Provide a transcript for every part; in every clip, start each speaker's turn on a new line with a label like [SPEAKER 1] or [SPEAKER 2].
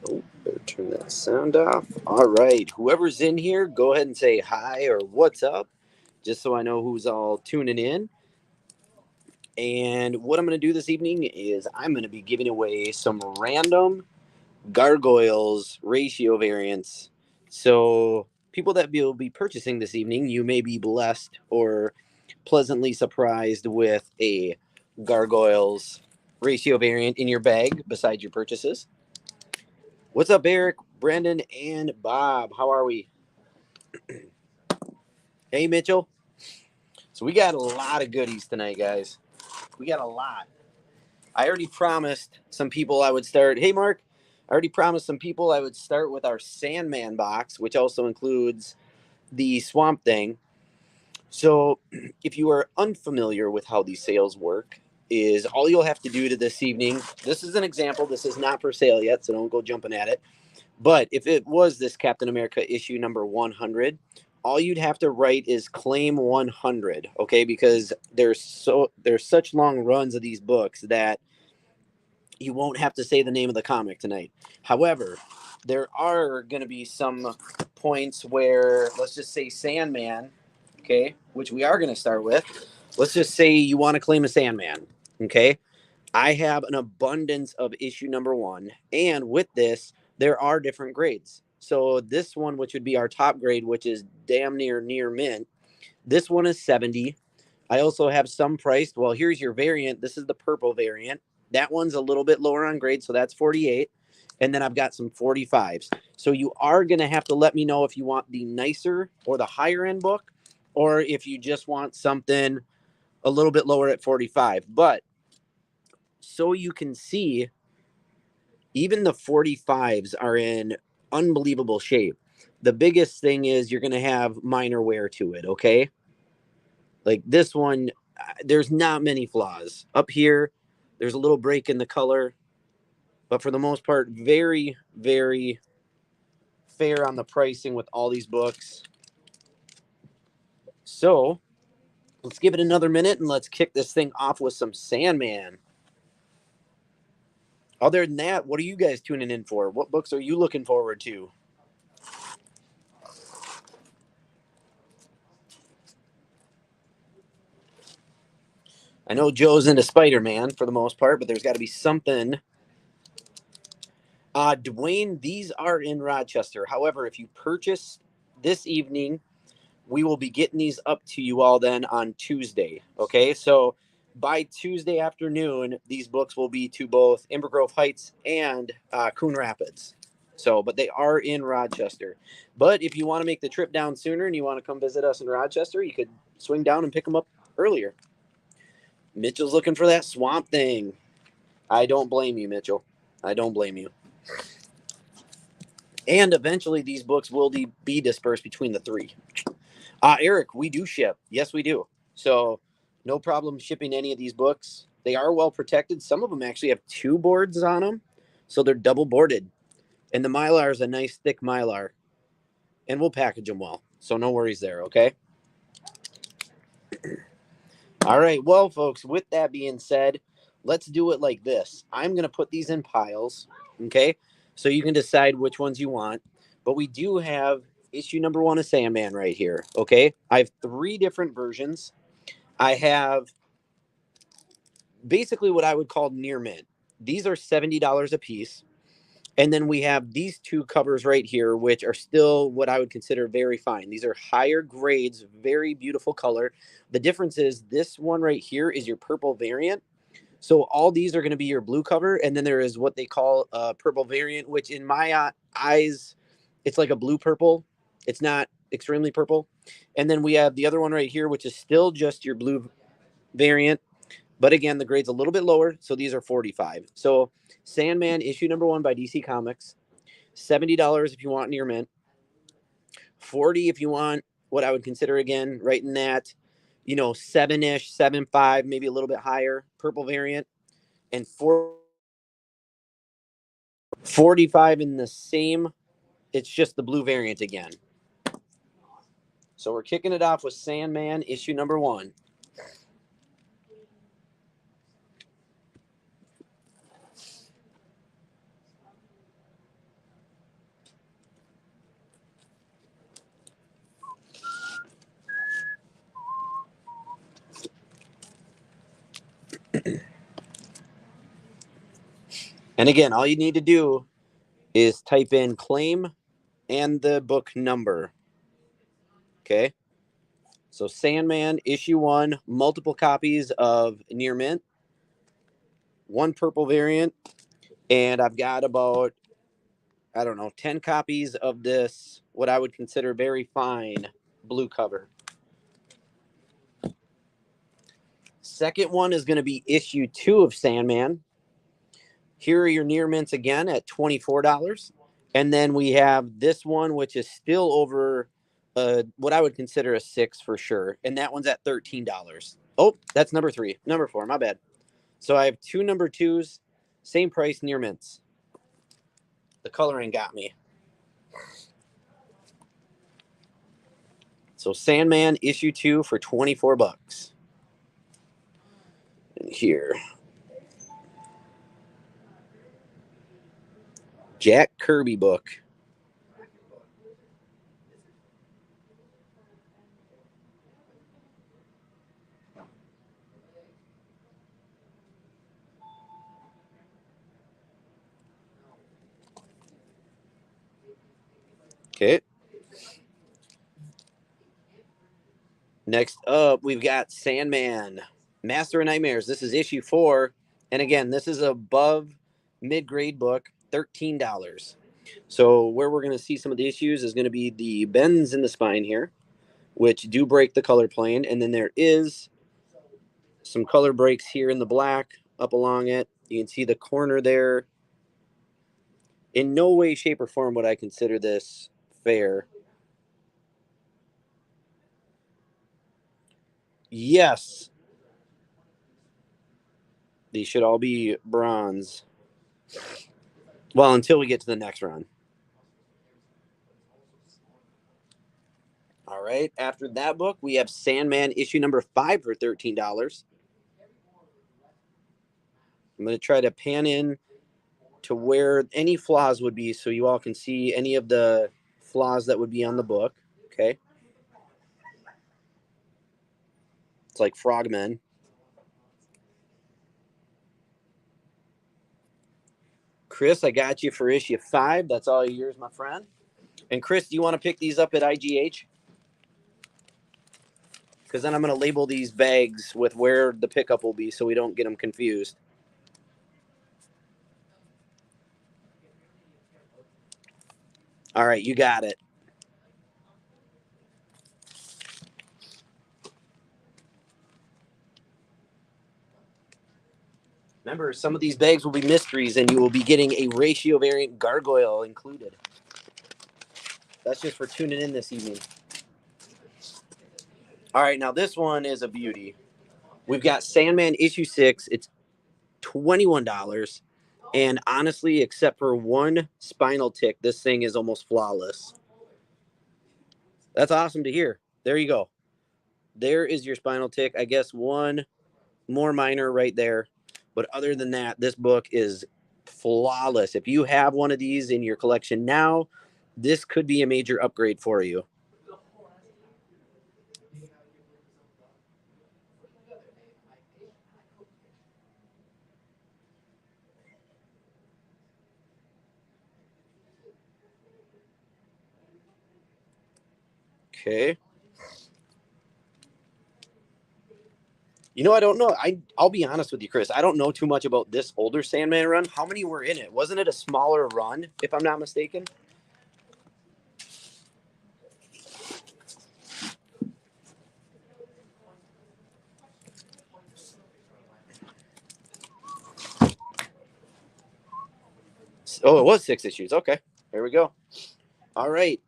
[SPEAKER 1] Oh, better turn that sound off. All right. Whoever's in here, go ahead and say hi or what's up, just so I know who's all tuning in. And what I'm going to do this evening is I'm going to be giving away some random gargoyles ratio variants. So, people that will be purchasing this evening, you may be blessed or pleasantly surprised with a gargoyles ratio variant in your bag besides your purchases. What's up, Eric, Brandon, and Bob? How are we? Hey, Mitchell. So, we got a lot of goodies tonight, guys. We got a lot. I already promised some people I would start. Hey, Mark. I already promised some people I would start with our Sandman box, which also includes the Swamp Thing. So, if you are unfamiliar with how these sales work, is all you'll have to do to this evening. This is an example. This is not for sale yet, so don't go jumping at it. But if it was this Captain America issue number 100, all you'd have to write is claim 100, okay? Because there's such long runs of these books that you won't have to say the name of the comic tonight. However, there are going to be some points where, let's just say Sandman, okay, which we are going to start with. Let's just say you want to claim a Sandman, okay? I have an abundance of issue number 1, and with this, there are different grades. So this one, which would be our top grade, which is damn near mint, this one is 70. I also have some priced. Well, here's your variant. This is the purple variant. That one's a little bit lower on grade, so that's 48. And then I've got some 45s. So you are going to have to let me know if you want the nicer or the higher end book, or if you just want something a little bit lower at 45. But so you can see, even the 45s are in unbelievable shape. The biggest thing is you're going to have minor wear to it, okay? Like this one, there's not many flaws. Up here, there's a little break in the color, but for the most part, very, very fair on the pricing with all these books. So let's give it another minute and let's kick this thing off with some Sandman. Other than that, what are you guys tuning in for? What books are you looking forward to? I know Joe's into Spider-Man for the most part, but there's got to be something. Dwayne, these are in Rochester. However, if you purchase this evening, we will be getting these up to you all then on Tuesday. Okay, so by Tuesday afternoon, these books will be to both Ember Grove Heights and Coon Rapids. So, but they are in Rochester. But if you want to make the trip down sooner and you want to come visit us in Rochester, you could swing down and pick them up earlier. Mitchell's looking for that Swamp Thing. I don't blame you, Mitchell. I don't blame you. And eventually, these books will be dispersed between the three. Eric, we do ship. Yes, we do. So, no problem shipping any of these books. They are well protected. Some of them actually have 2 boards on them, so they're double boarded. And the Mylar is a nice thick Mylar, and we'll package them well. So, no worries there, okay? All right. Well, folks, with that being said, let's do it like this. I'm going to put these in piles, okay? So you can decide which ones you want. But we do have issue number 1 of Sandman right here, okay? I have 3 different versions. I have basically what I would call near mint. These are $70 a piece. And then we have these 2 covers right here, which are still what I would consider very fine. These are higher grades, very beautiful color. The difference is this one right here is your purple variant. So all these are going to be your blue cover. And then there is what they call a purple variant, which in my eyes, it's like a blue purple. It's not extremely purple. And then we have the other one right here, which is still just your blue variant. But again, the grade's a little bit lower, so these are 45. So Sandman issue number 1 by DC Comics, $70 if you want near mint, 40 if you want what I would consider, again, right in that 7-ish, 7.5, maybe a little bit higher, purple variant, and 45 in the same. It's just the blue variant again. So we're kicking it off with Sandman issue number 1. And again, all you need to do is type in claim and the book number. Okay. So Sandman issue 1, multiple copies of Near Mint, 1 purple variant, and I've got about, I don't know, 10 copies of this, what I would consider very fine blue cover. Second one is going to be issue 2 of Sandman. Here are your Near Mints again at $24. And then we have this one, which is still over what I would consider a 6 for sure. And that one's at $13. Oh, that's number 3. Number 4, my bad. So I have 2 number 2s, same price, Near Mints. The coloring got me. So Sandman issue 2 for $24. And here, Jack Kirby book. Okay. Next up, we've got Sandman, Master of Nightmares. This is issue 4. And again, this is above mid-grade book, $13. So where we're going to see some of the issues is going to be the bends in the spine here, which do break the color plane. And then there is some color breaks here in the black up along it. You can see the corner there. In no way, shape, or form would I consider this fair. Yes. These should all be bronze. Well, until we get to the next run. All right. After that book, we have Sandman issue number 5 for $13. I'm going to try to pan in to where any flaws would be so you all can see any of the flaws that would be on the book. Okay. It's like frogmen. Chris, I got you for issue 5. That's all yours, my friend. And Chris, do you want to pick these up at IGH? Because then I'm going to label these bags with where the pickup will be so we don't get them confused. All right, you got it. Remember, some of these bags will be mysteries, and you will be getting a ratio variant gargoyle included. That's just for tuning in this evening. All right, now this one is a beauty. We've got Sandman issue 6. It's $21. And honestly, except for one spinal tick, this thing is almost flawless. That's awesome to hear. There you go. There is your spinal tick. I guess one more minor right there. But other than that, this book is flawless. If you have one of these in your collection now, this could be a major upgrade for you. Okay. I don't know. I'll be honest with you, Chris. I don't know too much about this older Sandman run. How many were in it? Wasn't it a smaller run, if I'm not mistaken? Oh, it was 6 issues. Okay. There we go. All right.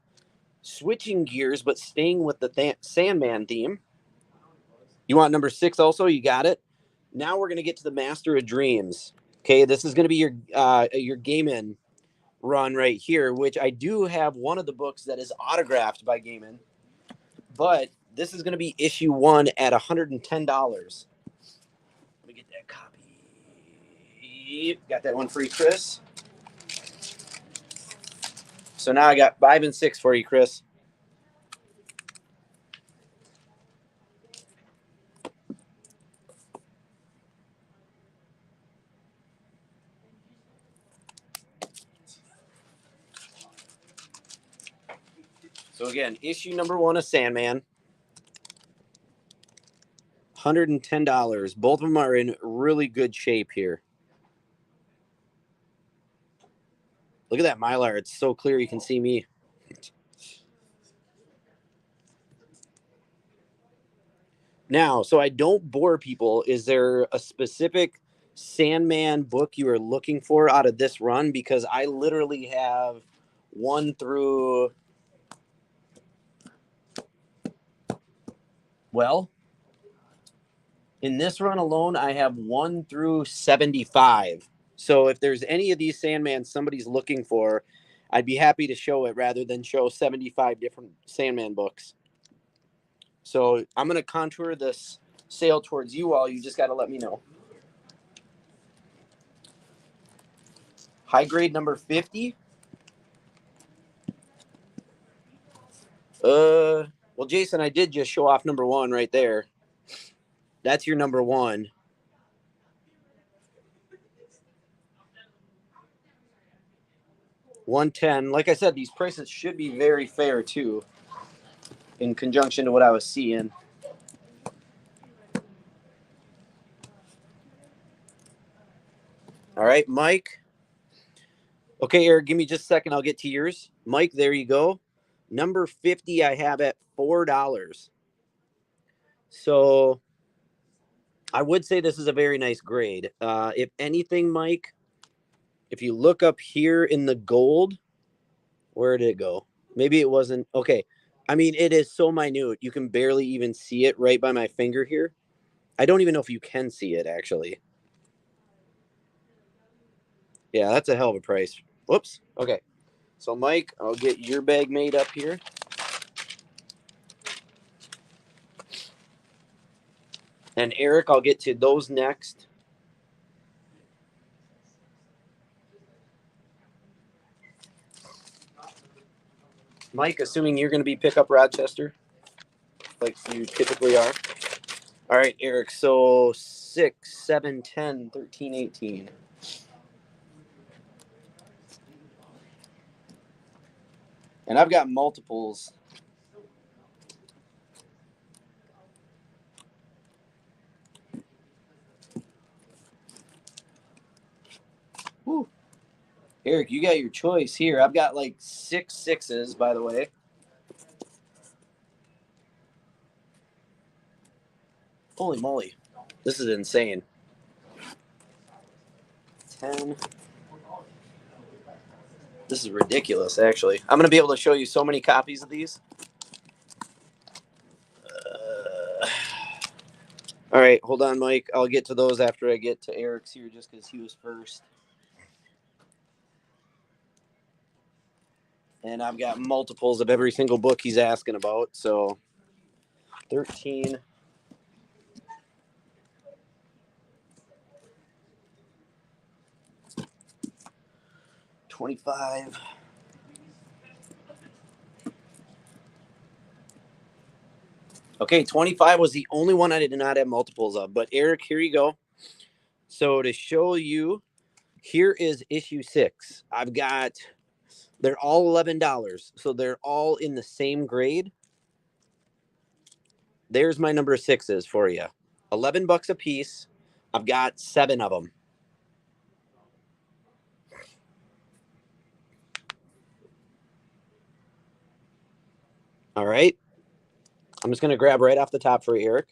[SPEAKER 1] Switching gears, but staying with the Sandman theme. You want number 6 also? You got it. Now we're going to get to the Master of Dreams. Okay, this is going to be your Gaiman run right here, which I do have one of the books that is autographed by Gaiman, but this is going to be issue 1 at $110. Let me get that copy. Got that one free, Chris. So now I got 5 and 6 for you, Chris. So again, issue number 1 of Sandman, $110. Both of them are in really good shape here. Look at that Mylar. It's so clear you can see me. Now, so I don't bore people, is there a specific Sandman book you are looking for out of this run? Because I literally have 1 through, well, in this run alone, I have 1 through 75. So if there's any of these Sandman somebody's looking for, I'd be happy to show it rather than show 75 different Sandman books. So I'm going to contour this sale towards you all. You just got to let me know. High grade number 50. Well, Jason, I did just show off number 1 right there. That's your number 1. $110. Like I said, these prices should be very fair too, in conjunction to what I was seeing. All right, Mike. Okay, Eric, give me just a second. I'll get to yours. Mike, there you go. Number 50, I have at $4. So I would say this is a very nice grade. If anything, Mike, if you look up here in the gold, where did it go? Maybe it wasn't. Okay. I mean, it is so minute. You can barely even see it right by my finger here. I don't even know if you can see it, actually. Yeah, that's a hell of a price. Whoops. Okay. So, Mike, I'll get your bag made up here. And Eric, I'll get to those next. Mike, assuming you're going to be pickup Rochester, like you typically are. All right, Eric. So 6, 7, 10, 13, 18. And I've got multiples. Whew. Eric, you got your choice here. I've got like 6 6s, by the way. Holy moly. This is insane. 10. This is ridiculous, actually. I'm going to be able to show you so many copies of these. All right, hold on, Mike. I'll get to those after I get to Eric's here just because he was first. And I've got multiples of every single book he's asking about. So 13. 25. Okay, 25 was the only one I did not have multiples of. But Eric, here you go. So to show you, here is issue 6. I've got, they're all $11. So they're all in the same grade. There's my number 6s for you. $11 a piece. I've got 7 of them. All right. I'm just going to grab right off the top for Eric.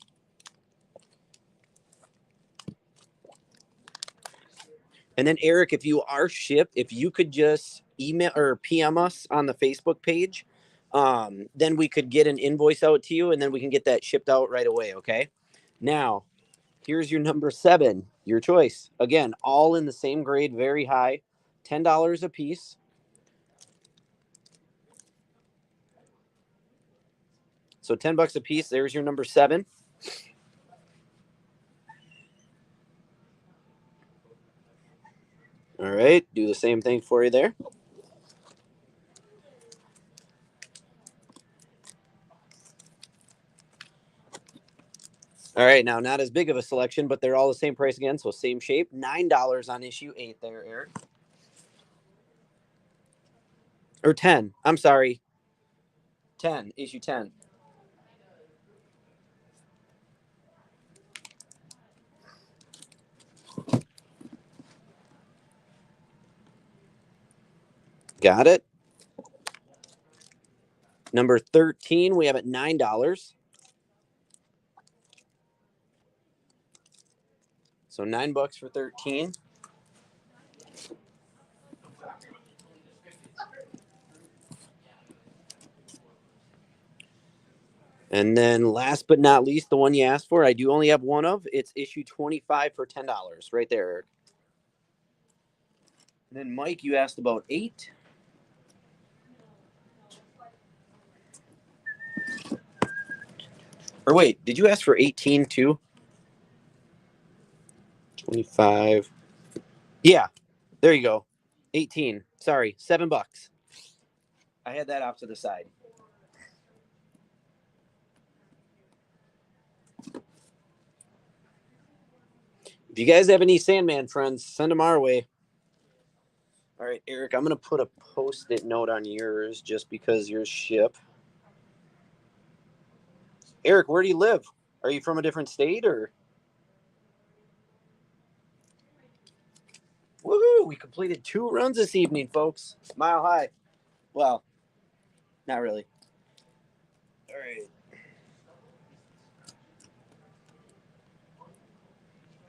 [SPEAKER 1] And then Eric, if you are shipped, if you could just email or PM us on the Facebook page, then we could get an invoice out to you and then we can get that shipped out right away. Okay. Now, here's your number 7, your choice. Again, all in the same grade, very high, $10 a piece. So $10 a piece. There's your number 7. All right, do the same thing for you there. All right, now not as big of a selection, but they're all the same price again, so same shape. $9 on issue 8 there, Eric. Or 10. I'm sorry. 10, issue 10. Got it. Number 13, we have at $9. So $9 for 13. And then last but not least, the one you asked for, I do only have one of. It's issue 25 for $10 right there, Eric. And then Mike, you asked about 8. Or wait, did you ask for 18 too? 25. Yeah, there you go. 18. Sorry, $7. I had that off to the side. If you guys have any Sandman friends, send them our way. All right, Eric, I'm going to put a Post-it note on yours just because yours ship. Eric, where do you live? Are you from a different state or? Woohoo! We completed 2 runs this evening, folks. Mile high. Well, not really. All right.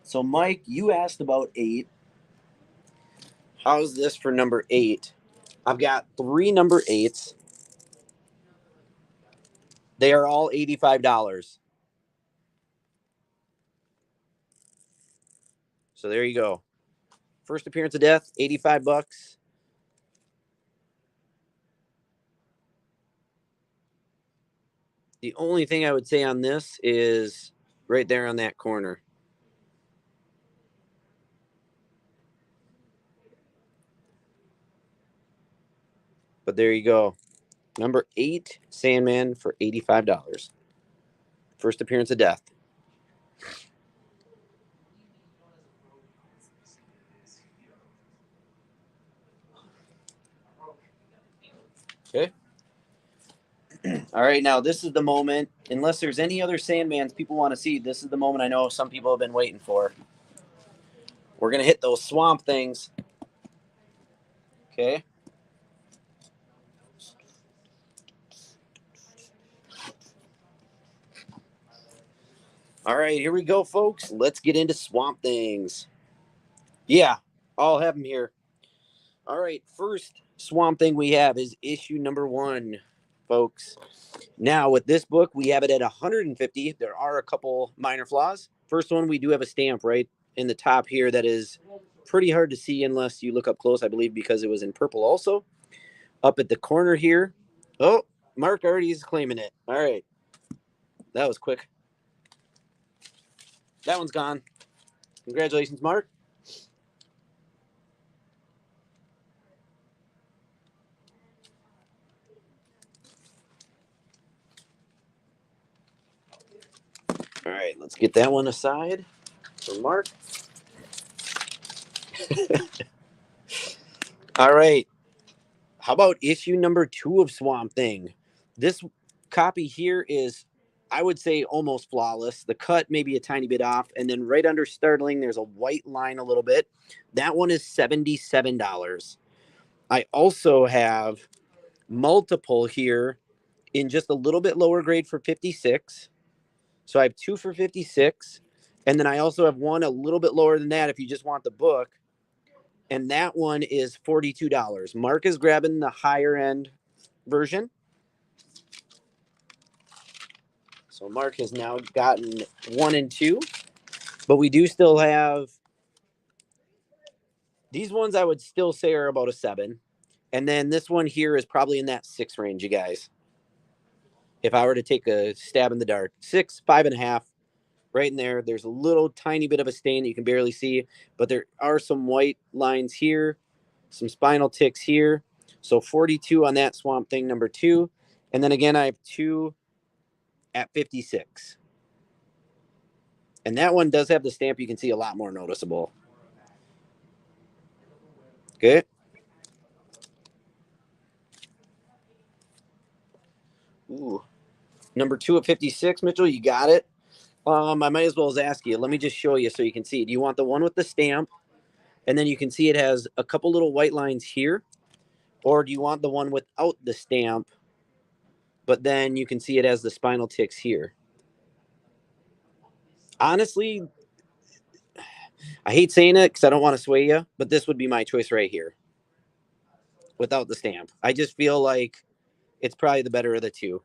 [SPEAKER 1] So, Mike, you asked about 8. How's this for number 8? I've got 3 number 8s. They are all $85. So there you go. First appearance of death, $85. The only thing I would say on this is right there on that corner. But there you go. Number 8, Sandman for $85. First appearance of death. Okay. All right, now this is the moment. Unless there's any other Sandmans people want to see, this is the moment I know some people have been waiting for. We're going to hit those swamp things. Okay. All right, here we go, folks. Let's get into swamp things. Yeah, I'll have them here. All right, first swamp thing we have is issue number 1, folks. Now, with this book, we have it at 150. There are a couple minor flaws. First one, we do have a stamp right in the top here that is pretty hard to see unless you look up close, I believe, because it was in purple also. Up at the corner here. Oh, Mark already is claiming it. All right. That was quick. That one's gone. Congratulations, Mark. All right, let's get that one aside for Mark. All right. How about issue number 2 of Swamp Thing? This copy here is, I would say, almost flawless. The cut may be a tiny bit off. And then right under Startling, there's a white line a little bit. That one is $77. I also have multiple here in just a little bit lower grade for 56. So I have 2 for 56. And then I also have one a little bit lower than that if you just want the book. And that one is $42. Mark is grabbing the higher end version. So So Mark has now gotten 1 and 2, but we do still have these ones. I would still say are about a 7, and then this one here is probably in that 6 range, you guys. If I were to take a stab in the dark, 6, 5.5, right in there. There's a little tiny bit of a stain that you can barely see, but there are some white lines here, some spinal ticks here. So 42 on that Swamp Thing number 2. And then again, I have 2 at 56. And that one does have the stamp. You can see a lot more noticeable. Okay. Ooh. Number 2 at 56, Mitchell, you got it. I might as well as ask you. Let me just show you so you can see. Do you want the one with the stamp? And then you can see it has a couple little white lines here. Or do you want the one without the stamp, but then you can see it has the spinal ticks here? Honestly, I hate saying it because I don't want to sway you, but this would be my choice right here without the stamp. I just feel like it's probably the better of the two.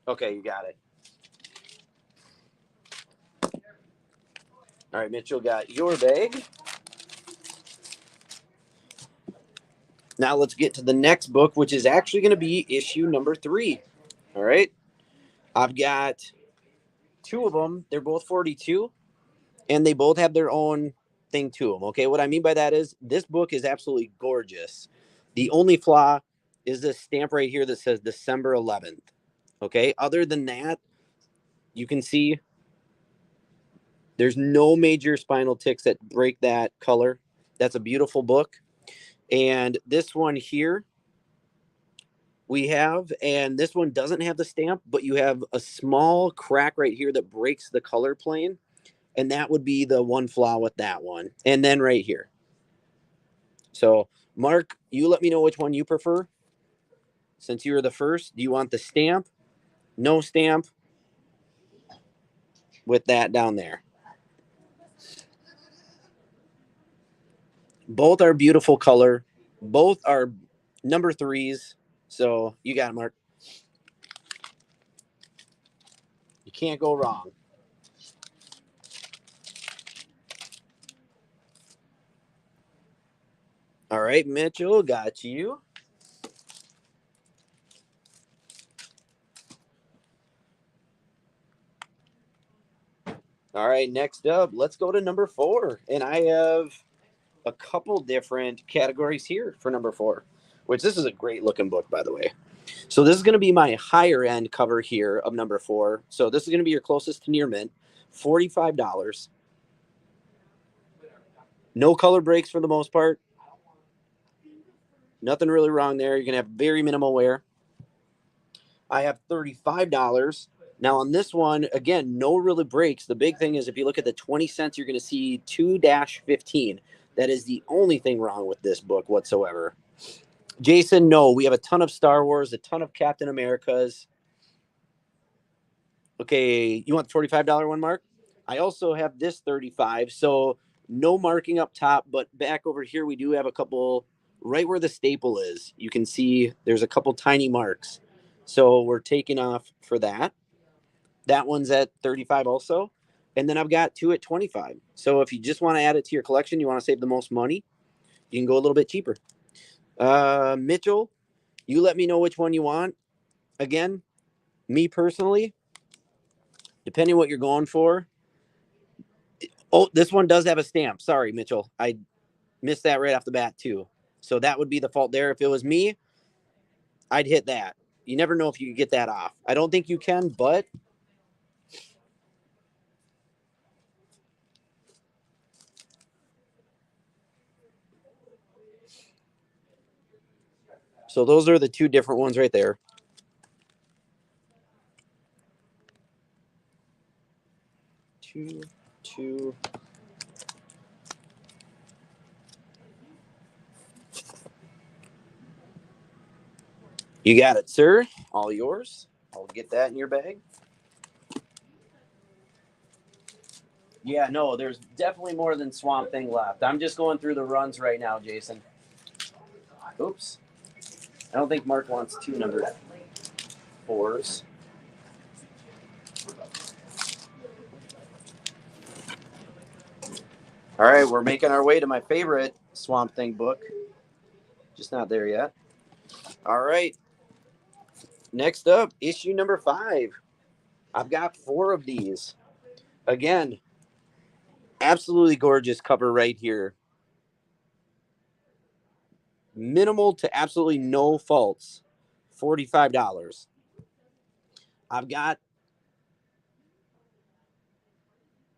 [SPEAKER 1] Okay, you got it. All right, Mitchell got your bag. Now let's get to the next book, which is actually going to be issue number 3. All right. I've got 2 of them. They're both 42, and they both have their own thing to them. Okay. What I mean by that is this book is absolutely gorgeous. The only flaw is this stamp right here that says December 11th. Okay. Other than that, you can see there's no major spinal ticks that break that color. That's a beautiful book. And this one here we have, and this one doesn't have the stamp, but you have a small crack right here that breaks the color plane. And that would be the one flaw with that one. And then right here. So, Mark, you let me know which one you prefer. Since you were the first, do you want the stamp, no stamp, with that down there? Both are beautiful color. Both are number 3s. So you got it, Mark. You can't go wrong. All right, Mitchell, got you. All right, next up, let's go to number 4. And I have a couple different categories here for number 4, which this is a great looking book, by the way. So this is going to be my higher end cover here of number 4. So this is going to be your closest to near mint, $45. No color breaks for the most part. Nothing really wrong there. You're going to have very minimal wear. I have $35. Now on this one, again, no really breaks. The big thing is if you look at the 20 cents, you're going to see 2-15. That is the only thing wrong with this book whatsoever. Jason, no, we have a ton of Star Wars, a ton of Captain Americas. Okay, you want the $45 one, Mark? I also have this 35. So no marking up top, but back over here, we do have a couple right where the staple is. You can see there's a couple tiny marks. So we're taking off for that. That one's at 35 also. And then I've got 2 at 25. So if you just want to add it to your collection, you want to save the most money, you can go a little bit cheaper. Mitchell, you let me know which one you want. Again, me personally, depending what you're going for. Oh, this one does have a stamp. Sorry, Mitchell. I missed that right off the bat, too. So that would be the fault there. If it was me, I'd hit that. You never know if you could get that off. I don't think you can, but so those are the 2 different ones right there. 2, 2. You got it, sir. All yours. I'll get that in your bag. Yeah, no, there's definitely more than Swamp Thing left. I'm just going through the runs right now, Jason. Oops. I don't think Mark wants two number fours. All right, we're making our way to my favorite Swamp Thing book. Just not there yet. All right. Next up, issue number 5. I've got 4 of these. Again, absolutely gorgeous cover right here. Minimal to absolutely no faults. $45. I've got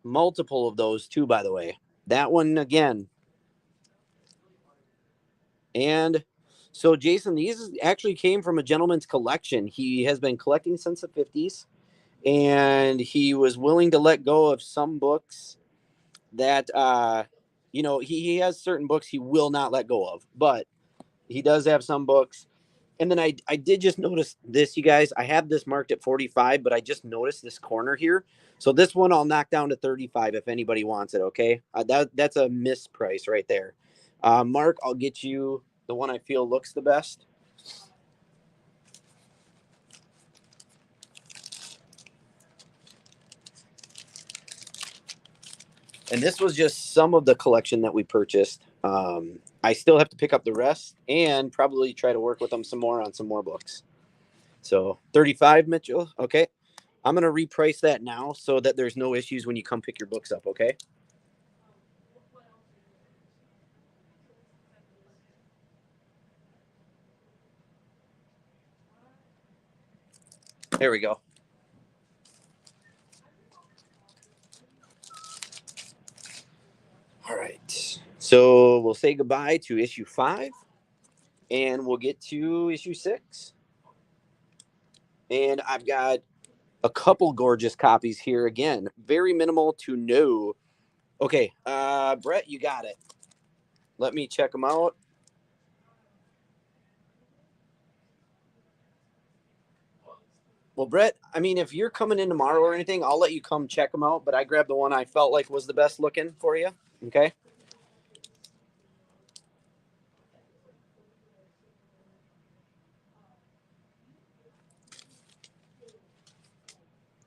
[SPEAKER 1] multiple of those too, by the way. That one again. And so, Jason, these actually came from a gentleman's collection. He has been collecting since the 50s, and he was willing to let go of some books that, he has certain books he will not let go of, but he does have some books. And then I did just notice this, you guys. I have this marked at 45, but I just noticed this corner here. So this one I'll knock down to 35 if anybody wants it, okay? That's a misprice right there. Mark, I'll get you the one I feel looks the best. And this was just some of the collection that we purchased. I still have to pick up the rest and probably try to work with them some more on some more books. So 35, Mitchell. Okay. I'm going to reprice that now so that there's no issues when you come pick your books up. Okay. There we go. All right. So we'll say goodbye to issue 5 and we'll get to issue 6. And I've got a couple gorgeous copies here again. Very minimal to no. Okay. Brett, you got it. Let me check them out. Well, Brett, I mean, if you're coming in tomorrow or anything, I'll let you come check them out. But I grabbed the one I felt like was the best looking for you. Okay.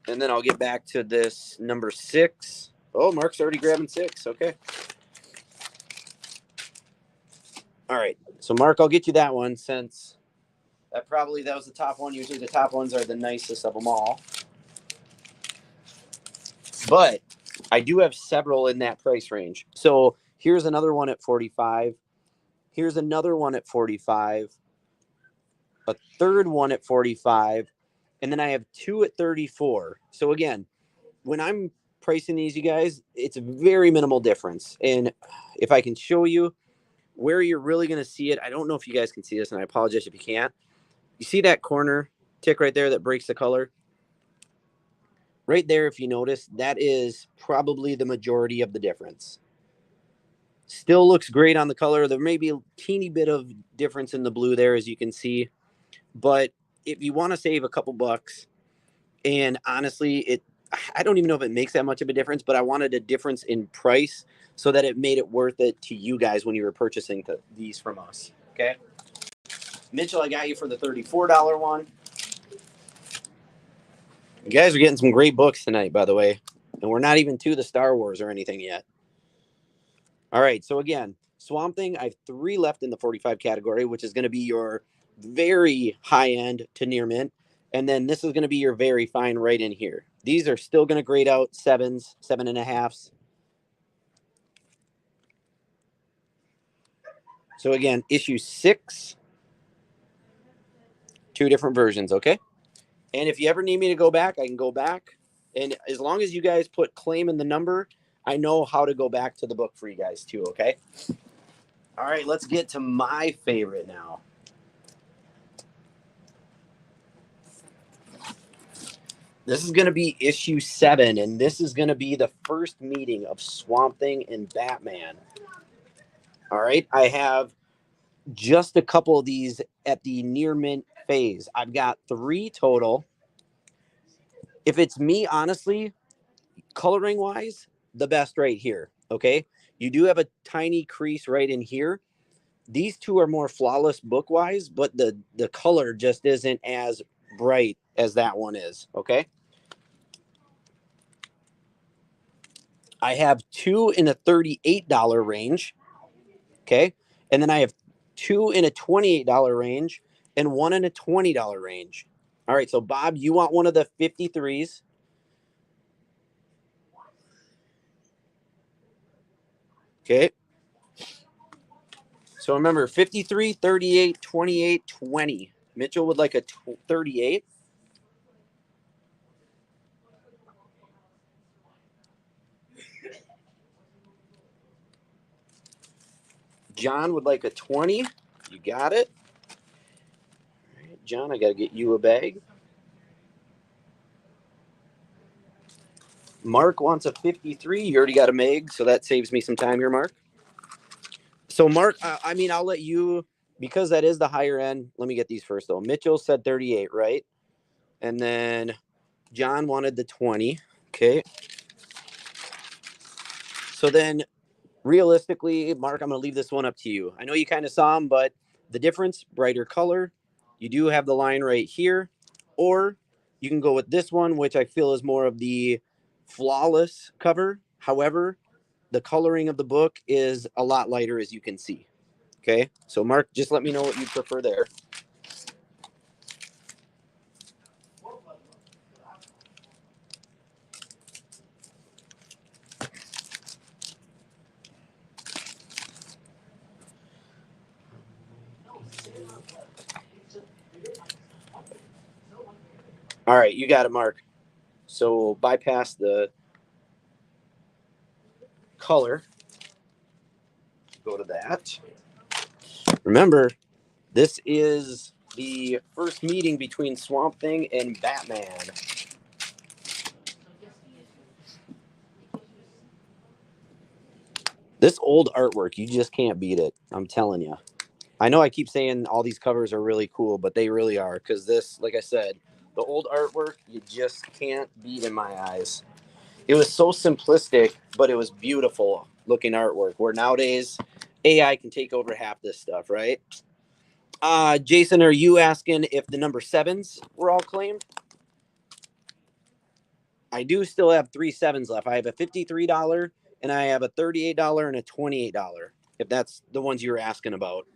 [SPEAKER 1] And then I'll get back to this number 6. Oh, Mark's already grabbing 6. Okay. All right. So, Mark, I'll get you that one since that was the top one. Usually the top ones are the nicest of them all. But I do have several in that price range. So here's another one at 45. Here's another one at 45. A third one at 45. And then I have 2 at 34. So again, when I'm pricing these, you guys, it's a very minimal difference. And if I can show you where you're really going to see it, I don't know if you guys can see this, and I apologize if you can't. You see that corner tick right there that breaks the color? Right there, if you notice, that is probably the majority of the difference. Still looks great on the color. There may be a teeny bit of difference in the blue there, as you can see. But if you want to save a couple bucks, and honestly, I don't even know if it makes that much of a difference, but I wanted a difference in price so that it made it worth it to you guys when you were purchasing these from us. Okay. Mitchell, I got you for the $34 one. You guys are getting some great books tonight, by the way. And we're not even to the Star Wars or anything yet. All right. So again, Swamp Thing, I have 3 left in the 45 category, which is going to be your very high end to near mint. And then this is going to be your very fine right in here. These are still going to grade out 7s, 7.5s. So again, issue 6, 2 different versions. Okay. And if you ever need me to go back, I can go back. And as long as you guys put claim in the number, I know how to go back to the book for you guys too. Okay. All right, let's get to my favorite now. This is going to be issue 7, and this is going to be the first meeting of Swamp Thing and Batman. All right, I have just a couple of these at the near mint phase. I've got 3 total. If it's me, honestly, coloring wise, the best right here. Okay. You do have a tiny crease right in here. These two are more flawless book wise, but the color just isn't as bright as that one is. Okay. I have two in a $38 range. Okay. And then I have two in a $28 range and one in a $20 range. All right. So, Bob, you want one of the 53s. Okay. So remember 53, 38, 28, 20. Mitchell would like a 38. John would like a 20. You got it. All right, John, I got to get you a bag. Mark wants a 53. You already got a Meg, so that saves me some time here, Mark. So, Mark, I mean, I'll let you, because that is the higher end. Let me get these first, though. Mitchell said 38, right? And then John wanted the 20. Okay. So then, realistically, Mark, I'm going to leave this one up to you. I know you kind of saw them, but the difference, brighter color. You do have the line right here, or you can go with this one, which I feel is more of the flawless cover. However, the coloring of the book is a lot lighter, as you can see. Okay, so Mark, just let me know what you prefer there. All right, you got it, Mark. So bypass the color. Go to that. Remember, this is the first meeting between Swamp Thing and Batman. This old artwork, you just can't beat it. I'm telling you. I know I keep saying all these covers are really cool, but they really are. Because this, like I said, the old artwork, you just can't beat in my eyes. It was so simplistic, but it was beautiful looking artwork. Where nowadays, AI can take over half this stuff, right? Jason, are you asking if the number sevens were all claimed? I do still have 3 sevens left. I have a $53 and I have a $38 and a $28, if that's the ones you were asking about.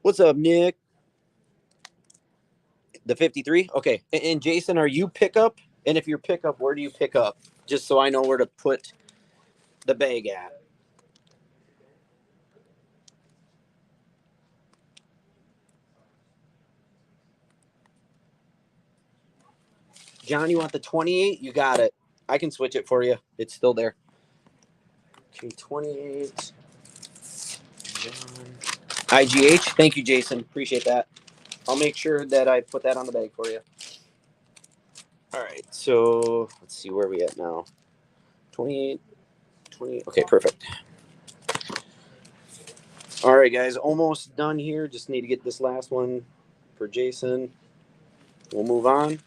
[SPEAKER 1] What's up, Nick? The 53? Okay. And Jason, are you pickup? And if you're pickup, where do you pick up? Just so I know where to put the bag at. John, you want the 28? You got it. I can switch it for you. It's still there. Okay, 28. John. IGH. Thank you, Jason. Appreciate that. I'll make sure that I put that on the bag for you. All right. So let's see where we at now. 28, 20. Okay, perfect. All right, guys. Almost done here. Just need to get this last one for Jason. We'll move on.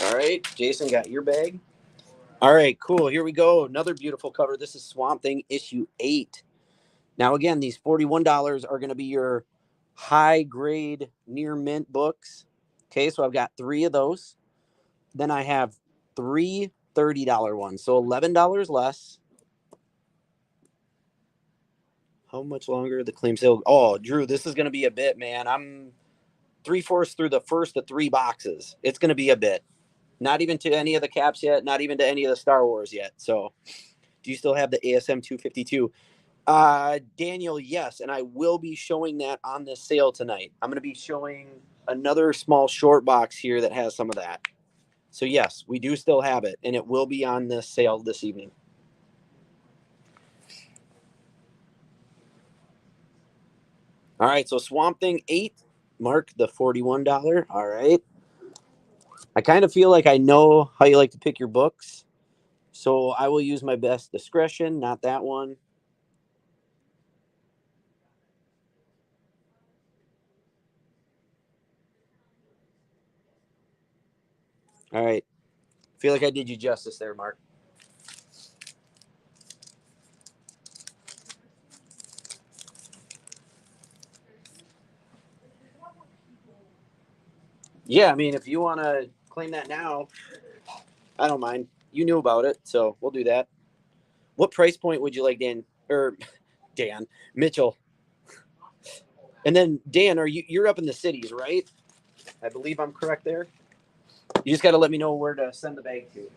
[SPEAKER 1] All right. Jason got your bag. All right, cool. Here we go. Another beautiful cover. This is Swamp Thing issue 8. Now, again, these $41 are going to be your high grade near mint books. Okay, so I've got 3 of those. Then I have 3 $30 ones, so $11 less. How much longer the claim sale? Oh, Drew, this is going to be a bit, man. I'm 3/4 through the first of 3 boxes. It's going to be a bit. Not even to any of the caps yet. Not even to any of the Star Wars yet. So, do you still have the ASM 252? Daniel, yes, and I will be showing that on this sale tonight. I'm going to be showing another small short box here that has some of that. So yes, we do still have it, and it will be on this sale this evening. All right, so Swamp Thing 8, Mark, the $41. All right. I kind of feel like I know how you like to pick your books, so I will use my best discretion, not that one. All right. Feel like I did you justice there, Mark. Yeah, I mean, if you want to claim that now, I don't mind. You knew about it, so we'll do that. What price point would you like, Dan? Or Dan Mitchell? And then Dan, you're up in the cities, right? I believe I'm correct there. You just got to let me know where to send the bag to.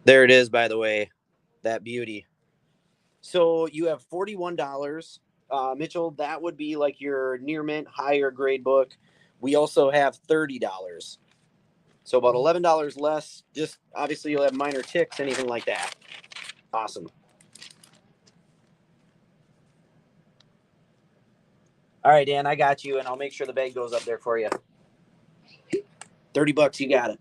[SPEAKER 1] There it is, by the way, that beauty. So you have $41. Mitchell, that would be like your near mint higher grade book. We also have $30. So about $11 less. Just obviously you'll have minor ticks, anything like that. Awesome. All right, Dan, I got you, and I'll make sure the bag goes up there for you. $30, you got it.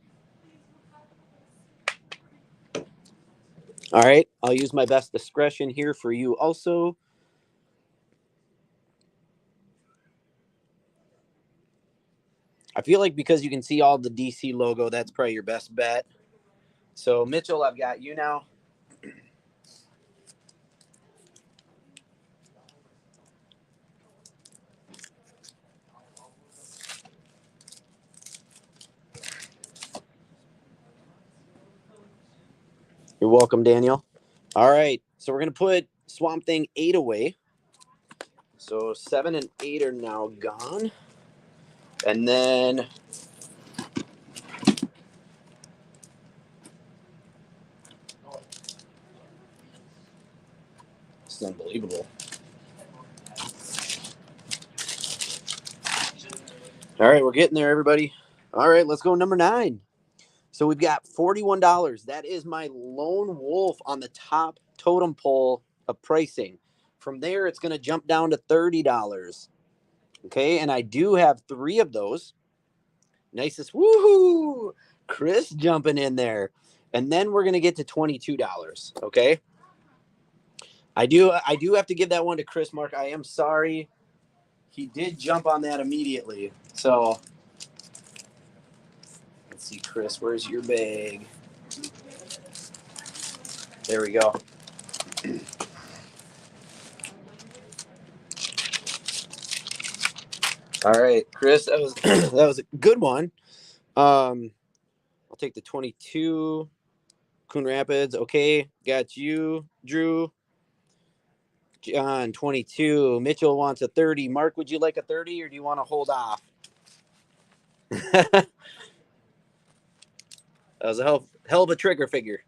[SPEAKER 1] All right, I'll use my best discretion here for you also. I feel like because you can see all the DC logo, that's probably your best bet. So, Mitchell, I've got you now. You're welcome, Daniel. All right, so we're going to put Swamp Thing 8 away. So 7 and 8 are now gone. And then it's unbelievable. All right, we're getting there, everybody. All right, let's go number 9. So we've got $41. That is my lone wolf on the top totem pole of pricing. From there, it's going to jump down to $30. Okay, and I do have 3 of those. Nicest, woohoo! Chris jumping in there. And then we're going to get to $22. Okay. I do have to give that one to Chris, Mark. I am sorry. He did jump on that immediately. So let's see, Chris, where's your bag? There we go. All right, Chris, that was that was a good one. I'll take the 22. Coon Rapids, okay. Got you, Drew. John, 22. Mitchell wants a 30. Mark, would you like a 30 or do you want to hold off? That was a hell of a trigger figure.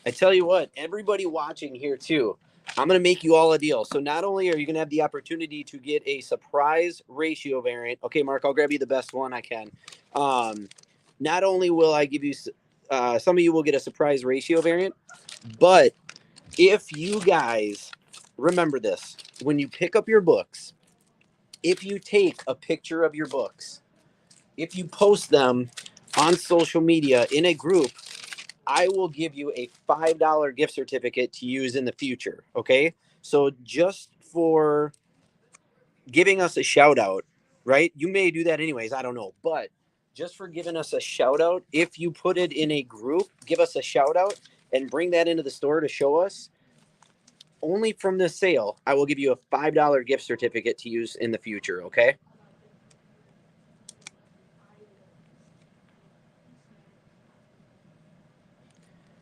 [SPEAKER 1] I tell you what, everybody watching here too, I'm going to make you all a deal. So not only are you going to have the opportunity to get a surprise ratio variant. Okay, Mark, I'll grab you the best one I can. Not only will I give you, some of you will get a surprise ratio variant, but if you guys remember this, when you pick up your books, if you take a picture of your books, if you post them on social media in a group, I will give you a $5 gift certificate to use in the future. Okay. So just for giving us a shout out, right? You may do that anyways. I don't know. But just for giving us a shout out, if you put it in a group, give us a shout out and bring that into the store to show us. Only from this sale, I will give you a $5 gift certificate to use in the future. Okay.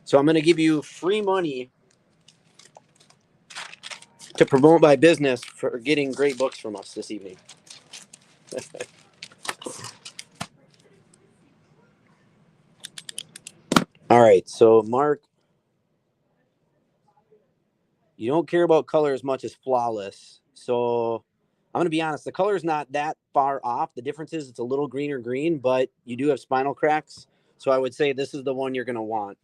[SPEAKER 1] So I'm going to give you free money to promote my business for getting great books from us this evening. All right. So, Mark, you don't care about color as much as flawless. So, I'm going to be honest. The color is not that far off. The difference is it's a little greener green, but you do have spinal cracks. So, I would say this is the one you're going to want.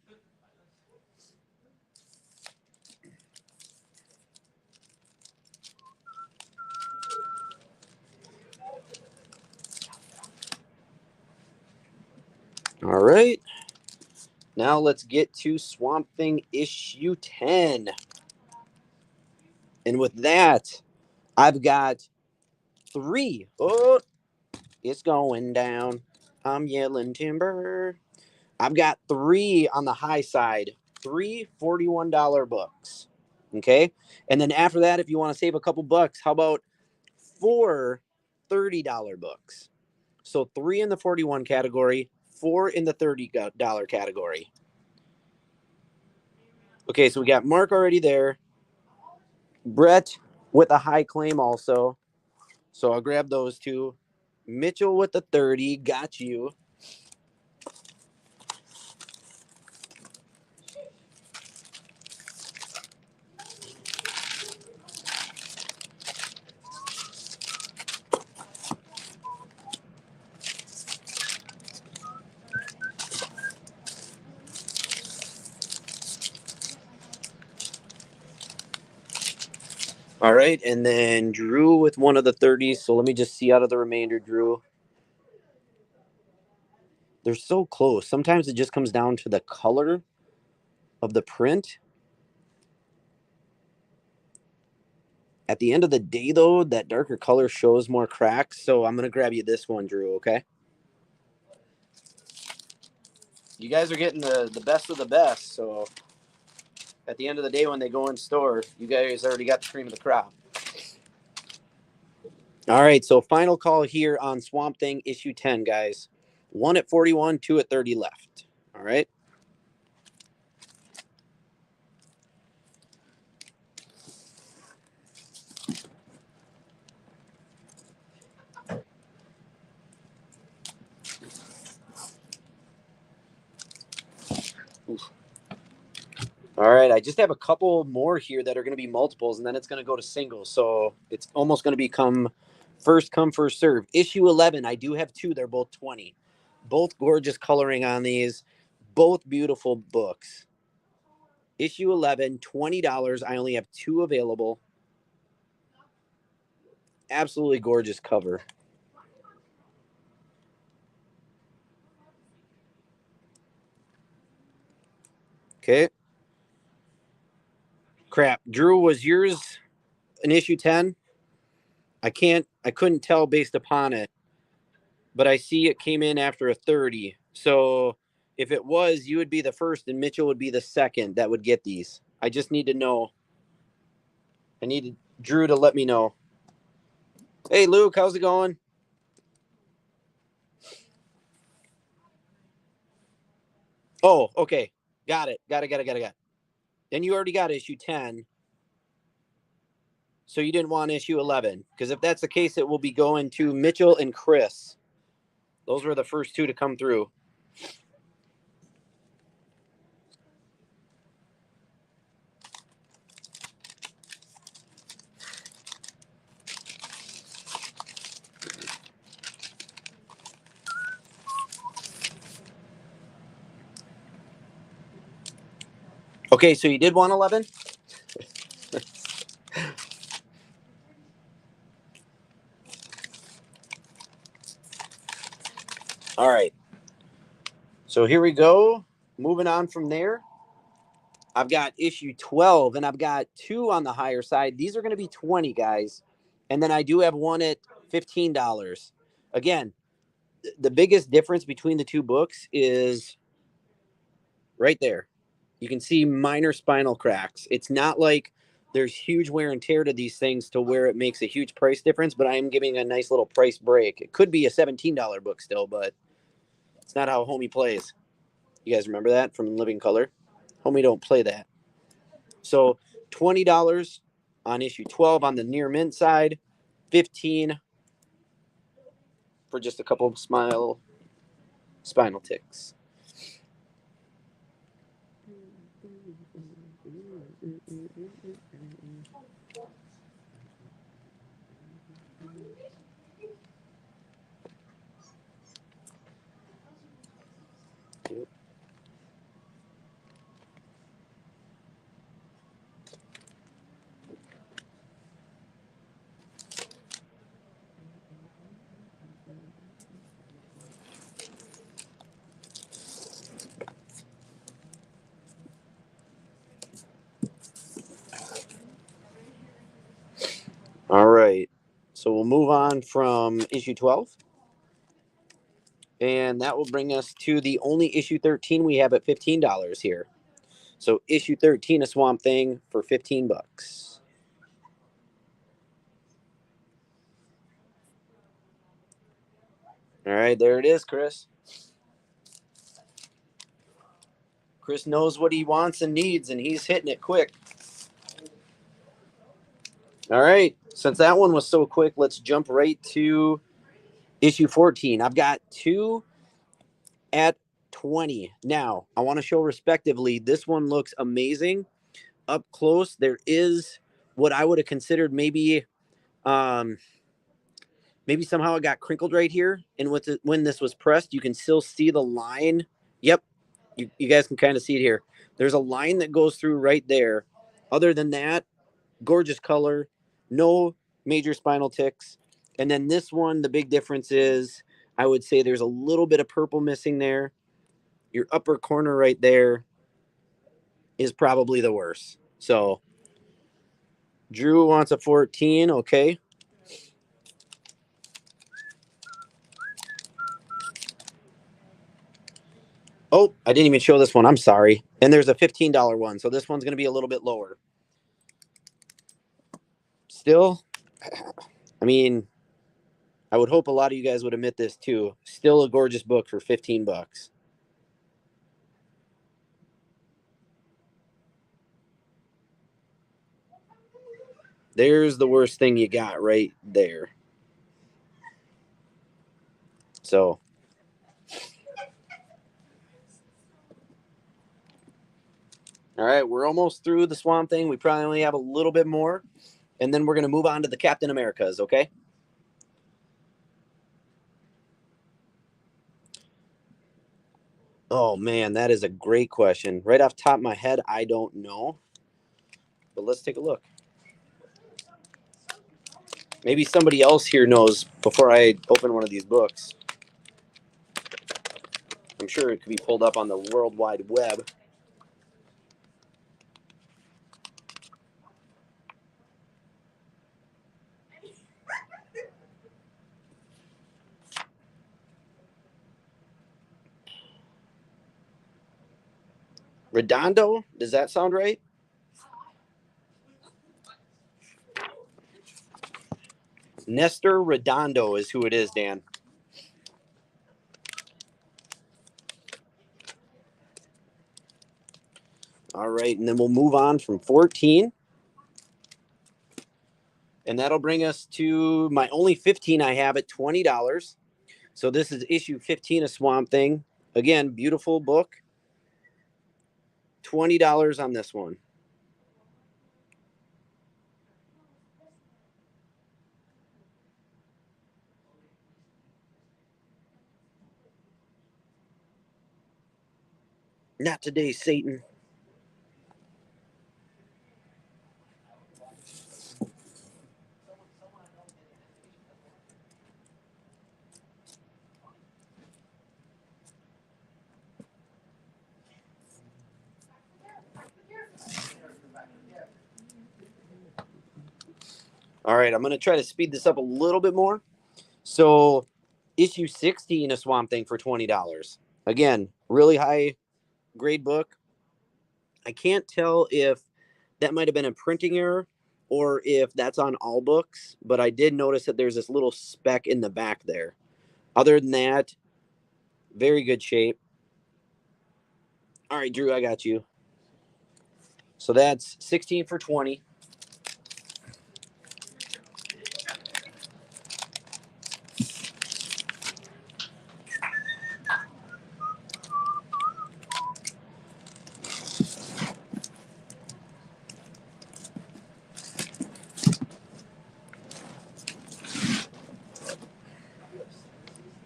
[SPEAKER 1] All right. Now let's get to Swamp Thing issue 10. And with that, I've got 3. Oh, it's going down. I'm yelling timber. I've got 3 on the high side. 3 $41 books. Okay? And then after that, if you want to save a couple bucks, how about 4 $30 books? So 3 in the 41 category, 4 in the $30 category. Okay, so we got Mark already there. Brett with a high claim also. So I'll grab those 2. Mitchell with the 30. Got you. All right, and then Drew with one of the 30s. So let me just see out of the remainder, Drew. They're so close. Sometimes it just comes down to the color of the print. At the end of the day, though, that darker color shows more cracks. So I'm going to grab you this one, Drew, okay? You guys are getting the best of the best. So at the end of the day, when they go in store, you guys already got the cream of the crop. All right, so final call here on Swamp Thing issue 10, guys. 1 at 41, 2 at 30 left. All right. Oof. All right, I just have a couple more here that are going to be multiples, and then it's going to go to singles. So it's almost going to become first come, first serve. Issue 11, I do have 2. They're both 20. Both gorgeous coloring on these. Both beautiful books. Issue 11, $20. I only have 2 available. Absolutely gorgeous cover. Okay. Crap. Drew, was yours an issue 10? I couldn't tell based upon it, but I see it came in after a 30. So if it was, you would be the first and Mitchell would be the second that would get these. I just need to know. I need Drew to let me know. Hey, Luke, how's it going? Oh, okay. Got it. Got it. Then you already got issue 10. So you didn't want issue 11. Because if that's the case, it will be going to Mitchell and Chris. Those were the first 2 to come through. Okay, so you did want 11? All right. So here we go. Moving on from there. I've got issue 12, and I've got 2 on the higher side. These are going to be 20, guys. And then I do have 1 at $15. Again, the biggest difference between the 2 books is right there. You can see minor spinal cracks. It's not like there's huge wear and tear to these things to where it makes a huge price difference, but I am giving a nice little price break. It could be a $17 book still, but it's not how Homie plays. You guys remember that from Living Color? Homie don't play that. So $20 on issue 12 on the near mint side, 15 for just a couple of spinal ticks. So we'll move on from issue 12. And that will bring us to the only issue 13 we have at $15 here. So issue 13 of Swamp Thing for 15 bucks. All right, there it is, Chris. Chris knows what he wants and needs, and he's hitting it quick. All right, since that one was so quick, let's jump right to issue 14. I've got two at 20. Now, I want to show respectively, this one looks amazing. Up close, there is what I would have considered maybe somehow it got crinkled right here. And when this was pressed, you can still see the line. Yep, you guys can kind of see it here. There's a line that goes through right there. Other than that, gorgeous color, no major spinal ticks. And then this one, the big difference is I would say there's a little bit of purple missing there. Your upper corner right there is probably the worst. So Drew wants a 14. Okay. Oh, I didn't even show this one. I'm sorry. And there's a $15 one. So this one's going to be a little bit lower. Still, I mean, I would hope a lot of you guys would admit this too. Still a gorgeous book for 15 bucks. There's the worst thing you got right there. So, all right, we're almost through the Swamp Thing. We probably only have a little bit more. And then we're going to move on to the Captain Americas, okay? Oh, man, that is a great question. Right off the top of my head, I don't know. But let's take a look. Maybe somebody else here knows before I open one of these books. I'm sure it could be pulled up on the World Wide Web. Redondo? Does that sound right? Nestor Redondo is who it is, Dan. All right, and then we'll move on from 14. And that'll bring us to my only 15 I have at $20. So this is issue 15 of Swamp Thing. Again, beautiful book. $20 on this one. Not today, Satan. All right, I'm going to try to speed this up a little bit more. So issue 16 of Swamp Thing for $20. Again, really high grade book. I can't tell if that might have been a printing error or if that's on all books, but I did notice that there's this little speck in the back there. Other than that, very good shape. All right, Drew, I got you. So that's 16 for 20.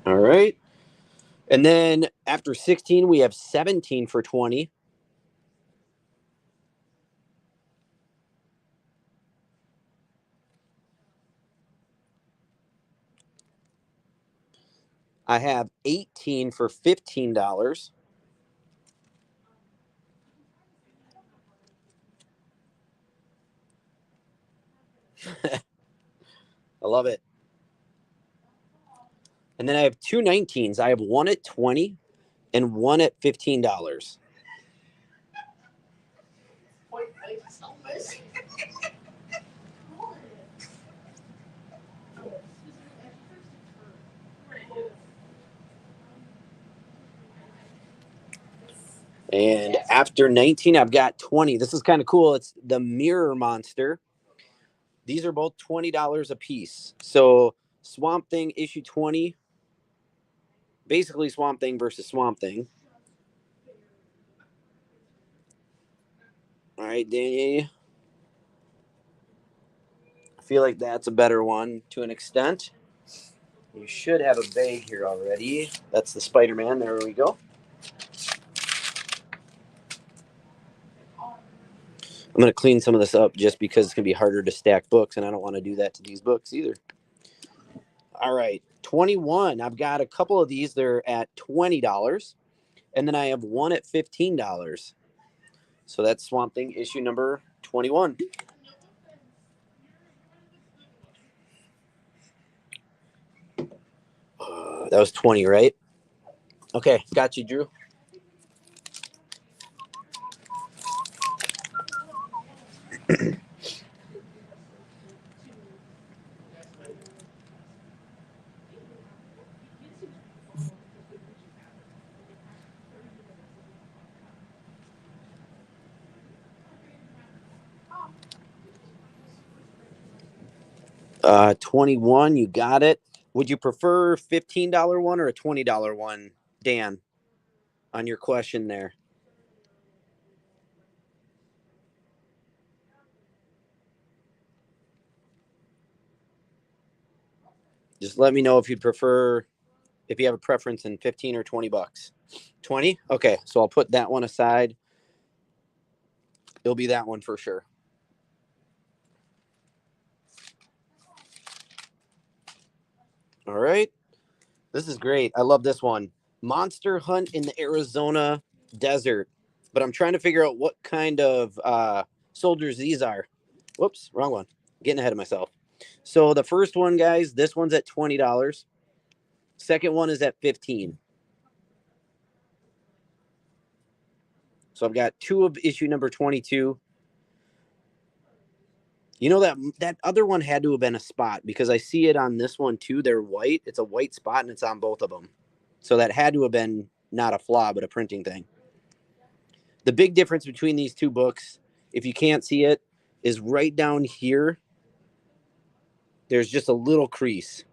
[SPEAKER 1] All right. And then after 16, we have 17 for 20. I have 18 for $15. I love it. And then I have two 19s. I have one at $20 and one at $15. And after 19, I've got 20. This is kind of cool. It's the Mirror Monster. These are both $20 a piece. So Swamp Thing issue 20, basically Swamp Thing versus Swamp Thing. All right, Danny. I feel like that's a better one to an extent. You should have a bag here already. That's the Spider-Man. There we go. I'm going to clean some of this up just because it's going to be harder to stack books, and I don't want to do that to these books either. All right, 21. I've got a couple of these. They're at $20, and then I have one at $15. So that's Swamp Thing issue number 21. That was 20, right? Okay, got you, Drew. Uh, 21, you got it. Would you prefer $15 one or a $20 one, Dan, on your question there? Just let me know if you'd prefer, if you have a preference in 15 or 20 bucks. 20? Okay, so I'll put that one aside. It'll be that one for sure. All right. This is great. I love this one. Monster Hunt in the Arizona desert. But I'm trying to figure out what kind of soldiers these are. Whoops, wrong one. Getting ahead of myself. So the first one, guys, this one's at $20. Second one is at $15. So I've got two of issue number 22. You know that other one had to have been a spot because I see it on this one too. They're white. It's a white spot and it's on both of them. So that had to have been not a flaw, but a printing thing. The big difference between these two books, if you can't see it, is right down here. There's just a little crease.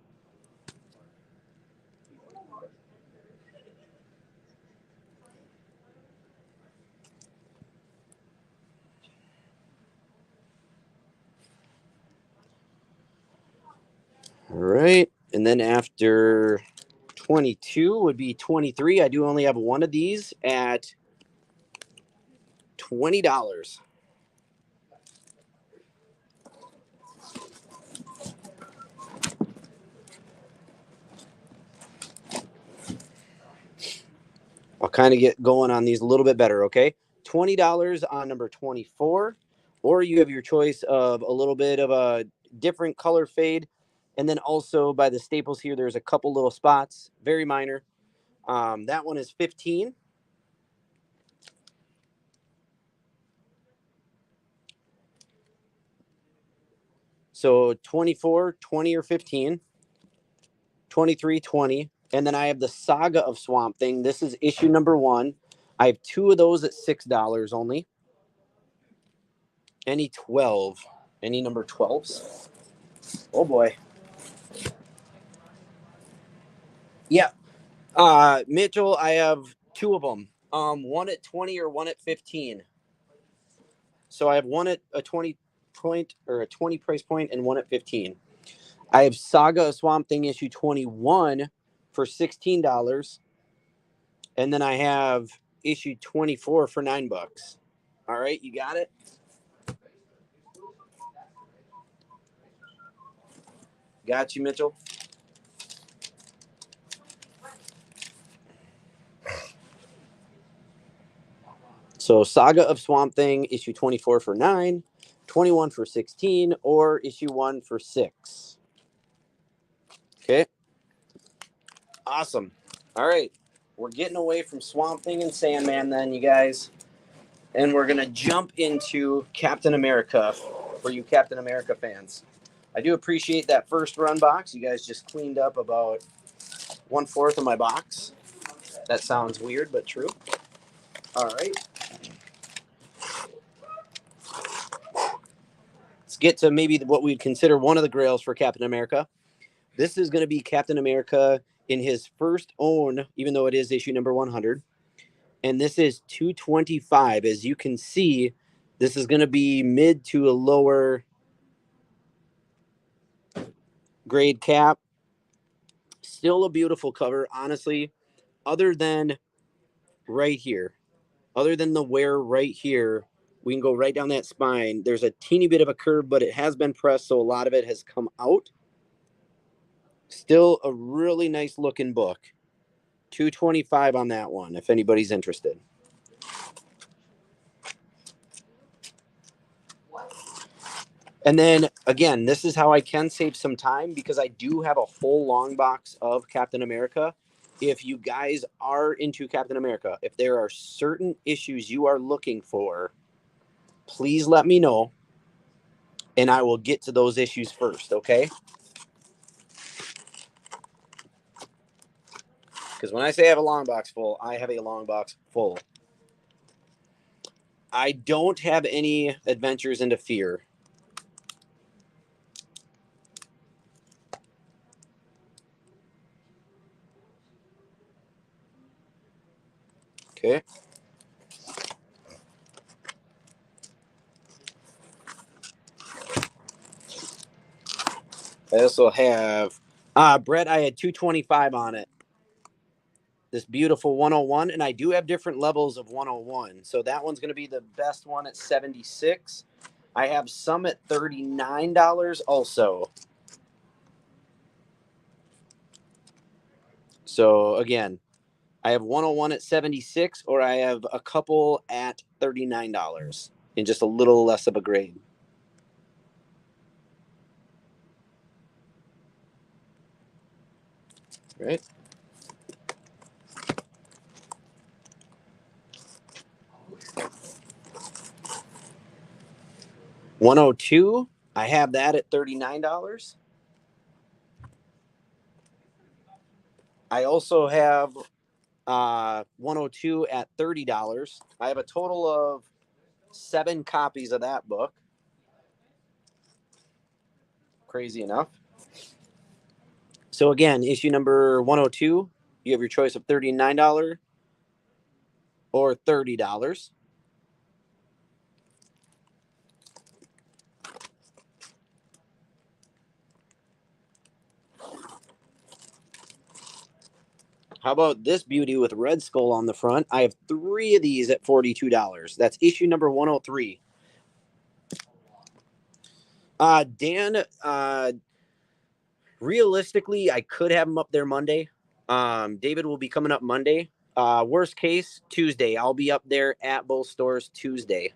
[SPEAKER 1] All right. And then after 22 would be 23. I do only have one of these at $20. I'll kind of get going on these a little bit better, okay? $20 on number 24, or you have your choice of a little bit of a different color fade. And then also by the staples here, there's a couple little spots, very minor. That one is 15. So 24, 20 or 15, 23, 20. And then I have the Saga of Swamp Thing. This is issue number 1. I have two of those at $6 only. Any 12? Any number 12s? Oh boy. Yeah. Mitchell, I have two of them. One at 20 or one at 15. So I have one at a 20 point or a 20 price point and one at 15. I have Saga of Swamp Thing issue 21 for $16. And then I have issue 24 for $9. All right, you got it? Got you, Mitchell. So Saga of Swamp Thing, issue 24 for 9, 21 for 16, or issue 1 for 6. Okay. Awesome. All right. We're getting away from Swamp Thing and Sandman then, you guys. And we're going to jump into Captain America for you Captain America fans. I do appreciate that first run box. You guys just cleaned up about 1/4 of my box. That sounds weird, but true. All right. Let's get to maybe what we'd consider one of the grails for Captain America. This is going to be Captain America in his first own, even though it is issue number 100. And this is 225. As you can see, this is going to be mid to a lower grade cap. Still a beautiful cover, honestly, other than right here. Other than the wear right here, we can go right down that spine. There's a teeny bit of a curve, but it has been pressed, so a lot of it has come out. Still a really nice looking book. 225 on that one, if anybody's interested. And then, again, this is how I can save some time because I do have a whole long box of Captain America. If you guys are into Captain America, if there are certain issues you are looking for, please let me know, and I will get to those issues first, okay? Because when I say I have a long box full, I have a long box full. I don't have any Adventures into Fear. Okay. I also have Brett, I had 225 on it. This beautiful 101, and I do have different levels of 101. So that one's going to be the best one at 76. I have some at $39 also. So again, I have 101 at 76, or I have a couple at $39 in just a little less of a grade. Right? $102, I have that at $39. I also have 102 at $30. I have a total of 7 copies of that book. Crazy enough. So again, issue number 102, you have your choice of $39 or $30. How about this beauty with Red Skull on the front? I have 3 of these at $42. That's issue number 103. Dan, realistically, I could have him up there Monday. David will be coming up Monday. Worst case, Tuesday. I'll be up there at both stores Tuesday.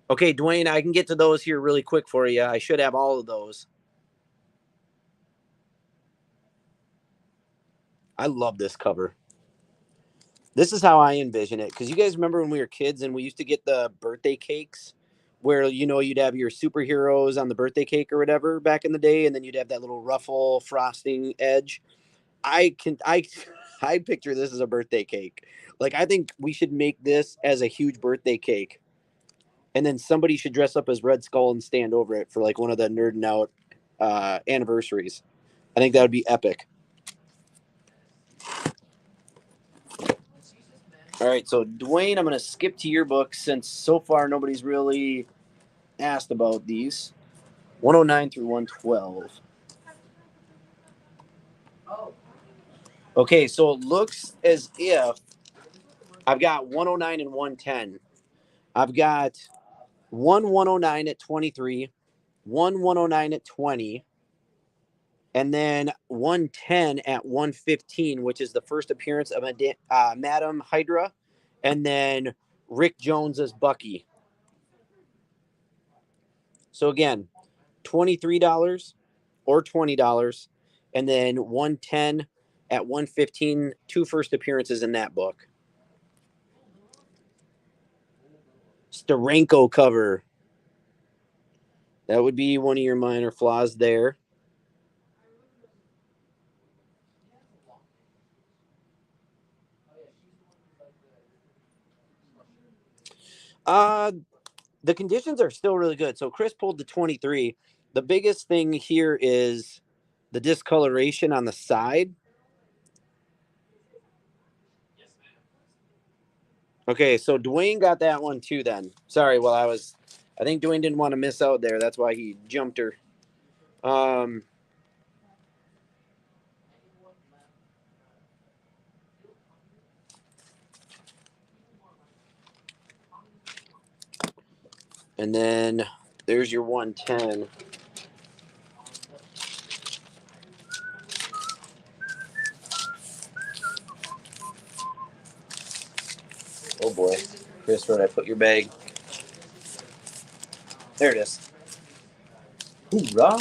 [SPEAKER 1] Okay, Dwayne, I can get to those here really quick for you. I should have all of those. I love this cover. This is how I envision it. Because you guys remember when we were kids and we used to get the birthday cakes where, you know, you'd have your superheroes on the birthday cake or whatever back in the day. And then you'd have that little ruffle frosting edge. I picture this as a birthday cake. Like, I think we should make this as a huge birthday cake. And then somebody should dress up as Red Skull and stand over it for like one of the NerdinOut anniversaries. I think that would be epic. All right, so Dwayne, I'm going to skip to your book since so far nobody's really asked about these. 109 through 112. Okay, so it looks as if I've got 109 and 110. I've got 109 at 23, 109 at 20, and then 110 at 115, which is the first appearance of Madam Hydra, and then Rick Jones as Bucky. So again, $23 or $20, and then 110 at 115, 2 first appearances in that book. Steranko cover. That would be one of your minor flaws there. The conditions are still really good. So Chris pulled the 23. The biggest thing here is the discoloration on the side. Okay, so Dwayne got that one too then. Sorry, I think Dwayne didn't want to miss out there. That's why he jumped her. And then there's your 110. Oh boy. Chris, where'd I put your bag? There it is. Hoorah.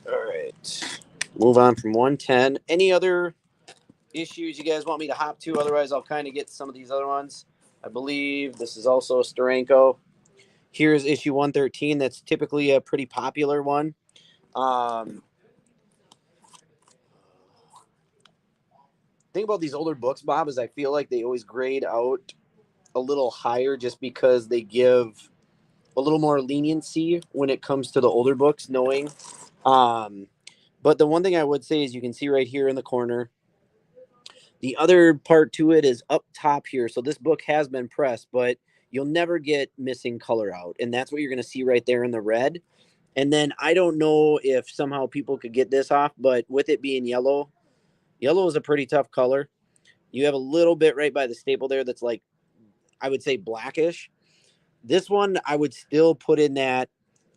[SPEAKER 1] All right. Move on from 110. Any other issues you guys want me to hop to? Otherwise, I'll kind of get some of these other ones. I believe this is also a Steranko. Here's issue 113. That's typically a pretty popular one. Thing about these older books, Bob, is I feel like they always grade out a little higher just because they give a little more leniency when it comes to the older books, knowing. But the one thing I would say is you can see right here in the corner, the other part to it is up top here. So this book has been pressed, but you'll never get missing color out. And that's what you're going to see right there in the red. And then I don't know if somehow people could get this off, but with it being yellow is a pretty tough color. You have a little bit right by the staple there that's like, I would say blackish. This one, I would still put in that,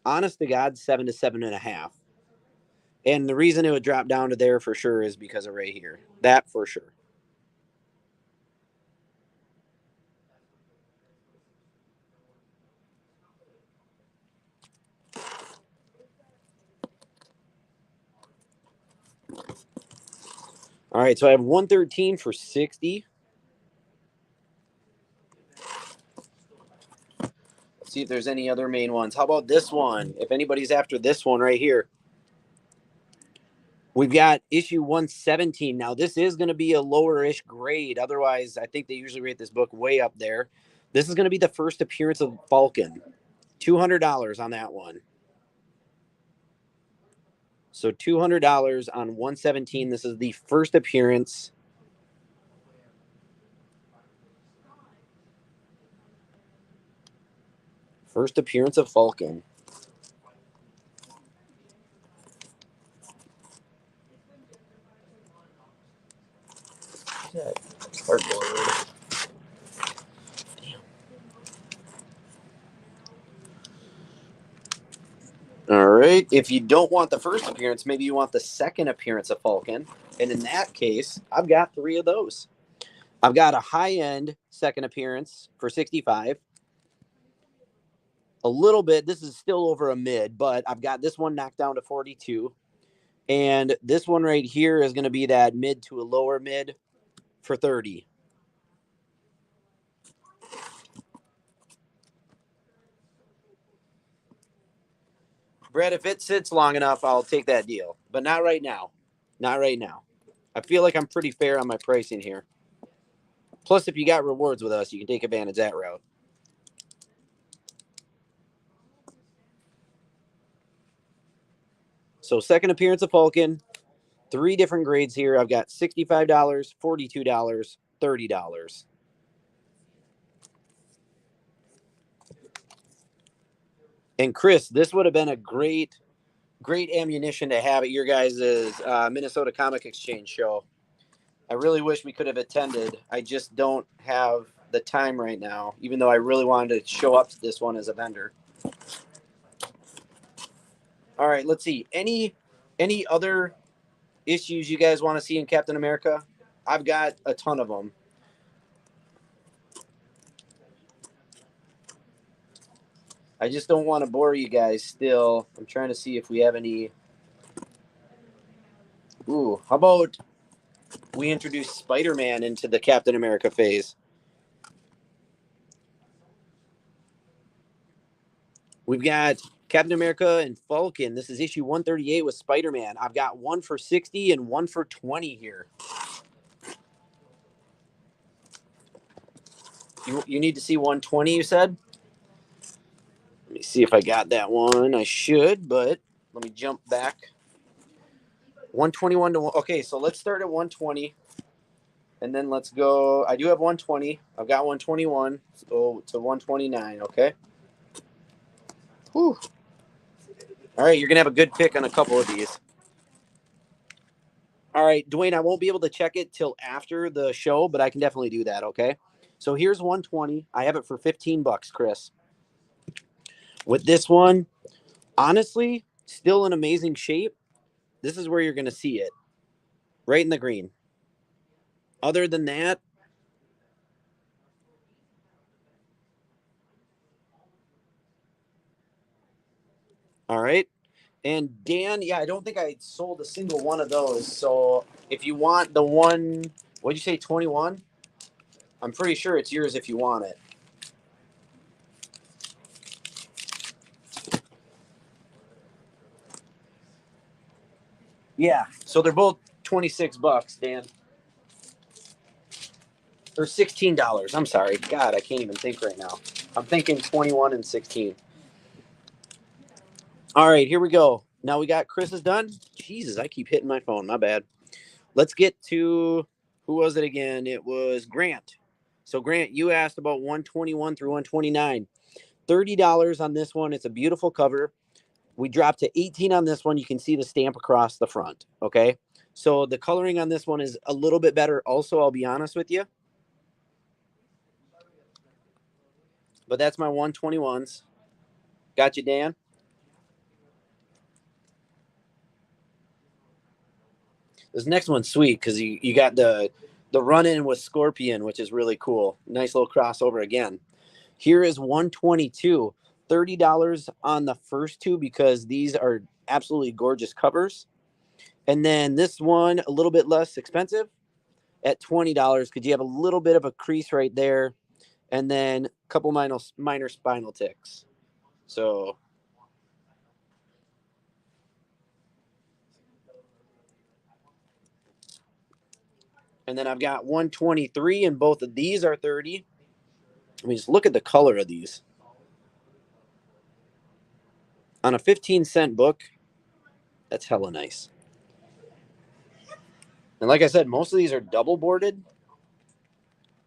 [SPEAKER 1] honest to God, 7 to 7.5. And the reason it would drop down to there for sure is because of right here. That for sure. All right, so I have 113 for 60. Let's see if there's any other main ones. How about this one? If anybody's after this one right here. We've got issue 117. Now, this is going to be a lower-ish grade. Otherwise, I think they usually rate this book way up there. This is going to be the first appearance of Falcon. $200 on that one. So $200 on 117. This is the first appearance. First appearance of Falcon. Cardboard. All right. If you don't want the first appearance, maybe you want the second appearance of Falcon. And in that case, I've got 3 of those. I've got a high-end second appearance for 65. A little bit. This is still over a mid, but I've got this one knocked down to 42. And this one right here is going to be that mid to a lower mid for 30. Brett, if it sits long enough, I'll take that deal. But not right now. Not right now. I feel like I'm pretty fair on my pricing here. Plus, if you got rewards with us, you can take advantage of that route. So second appearance of Falcon, 3 different grades here. I've got $65, $42, $30. And Chris, this would have been a great ammunition to have at your guys' Minnesota Comic Exchange show. I really wish we could have attended. I just don't have the time right now, even though I really wanted to show up to this one as a vendor. All right, let's see. Any other issues you guys want to see in Captain America? I've got a ton of them. I just don't want to bore you guys still. I'm trying to see if we have any. Ooh, how about we introduce Spider-Man into the Captain America phase? We've got Captain America and Falcon. This is issue 138 with Spider-Man. I've got one for 60 and one for 20 here. You need to see 120, you said? Let me see if I got that one. I should, but let me jump back. 121 to okay, so let's start at 120. And then let's go. I do have 120. I've got 121. So to 129, okay? Whew. All right, you're going to have a good pick on a couple of these. All right, Dwayne, I won't be able to check it till after the show, but I can definitely do that, okay? So here's 120. I have it for $15, Chris. With this one, honestly, still in amazing shape. This is where you're going to see it. Right in the green. Other than that, all right. And Dan, yeah, I don't think I sold a single one of those. So if you want the one, what'd you say, 21? I'm pretty sure it's yours if you want it. Yeah. So they're both $26, Dan. Or $16. I'm sorry. God, I can't even think right now. I'm thinking 21 and 16. All right, here we go. Now we got Chris is done. Jesus, I keep hitting my phone. My bad. Let's get to who was it again? It was Grant. So Grant, you asked about 121 through 129. $30 on this one. It's a beautiful cover. We dropped to 18 on this one. You can see the stamp across the front. Okay. So the coloring on this one is a little bit better. Also, I'll be honest with you. But that's my 121s. Got you, Dan? This next one's sweet because you got the run-in with Scorpion, which is really cool. Nice little crossover again. Here is 122. $30 on the first two because these are absolutely gorgeous covers. And then this one, a little bit less expensive at $20 because you have a little bit of a crease right there. And then a couple minor spinal ticks. So and then I've got 123 and both of these are 30. I mean, just look at the color of these. On a 15-cent book, that's hella nice. And like I said, most of these are double boarded.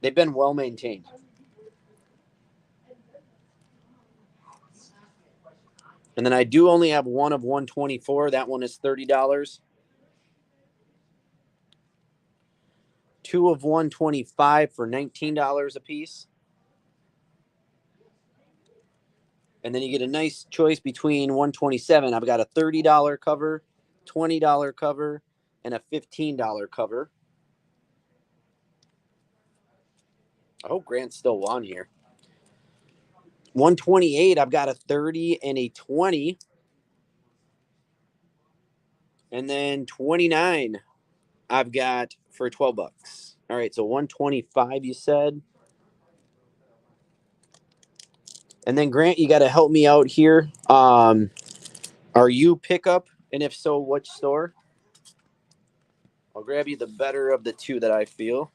[SPEAKER 1] They've been well maintained. And then I do only have one of 124. That one is $30. Two of 125 for $19 a piece. And then you get a nice choice between 127. I've got a $30 cover, $20 cover, and a $15 cover. I hope Grant's still on here. 128, I've got a 30 and a 20. And then 29, I've got for $12. All right, so 125 you said. And then Grant, you got to help me out here. Are you pickup? And if so, which store? I'll grab you the better of the two that I feel.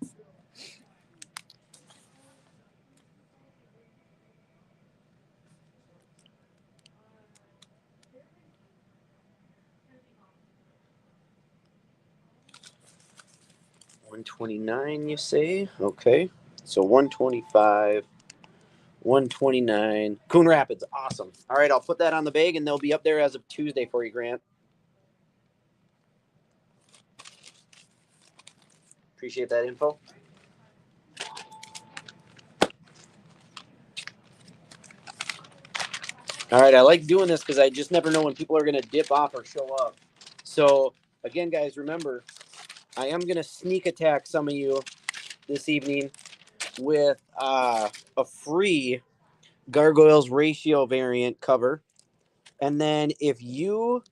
[SPEAKER 1] $129, you say? Okay. So 125, 129. Coon Rapids, awesome. All right, I'll put that on the bag, and they'll be up there as of Tuesday for you, Grant. Appreciate that info. All right, I like doing this because I just never know when people are going to dip off or show up. So, again, guys, remember, I am going to sneak attack some of you this evening with a free Gargoyles ratio variant cover. And then if you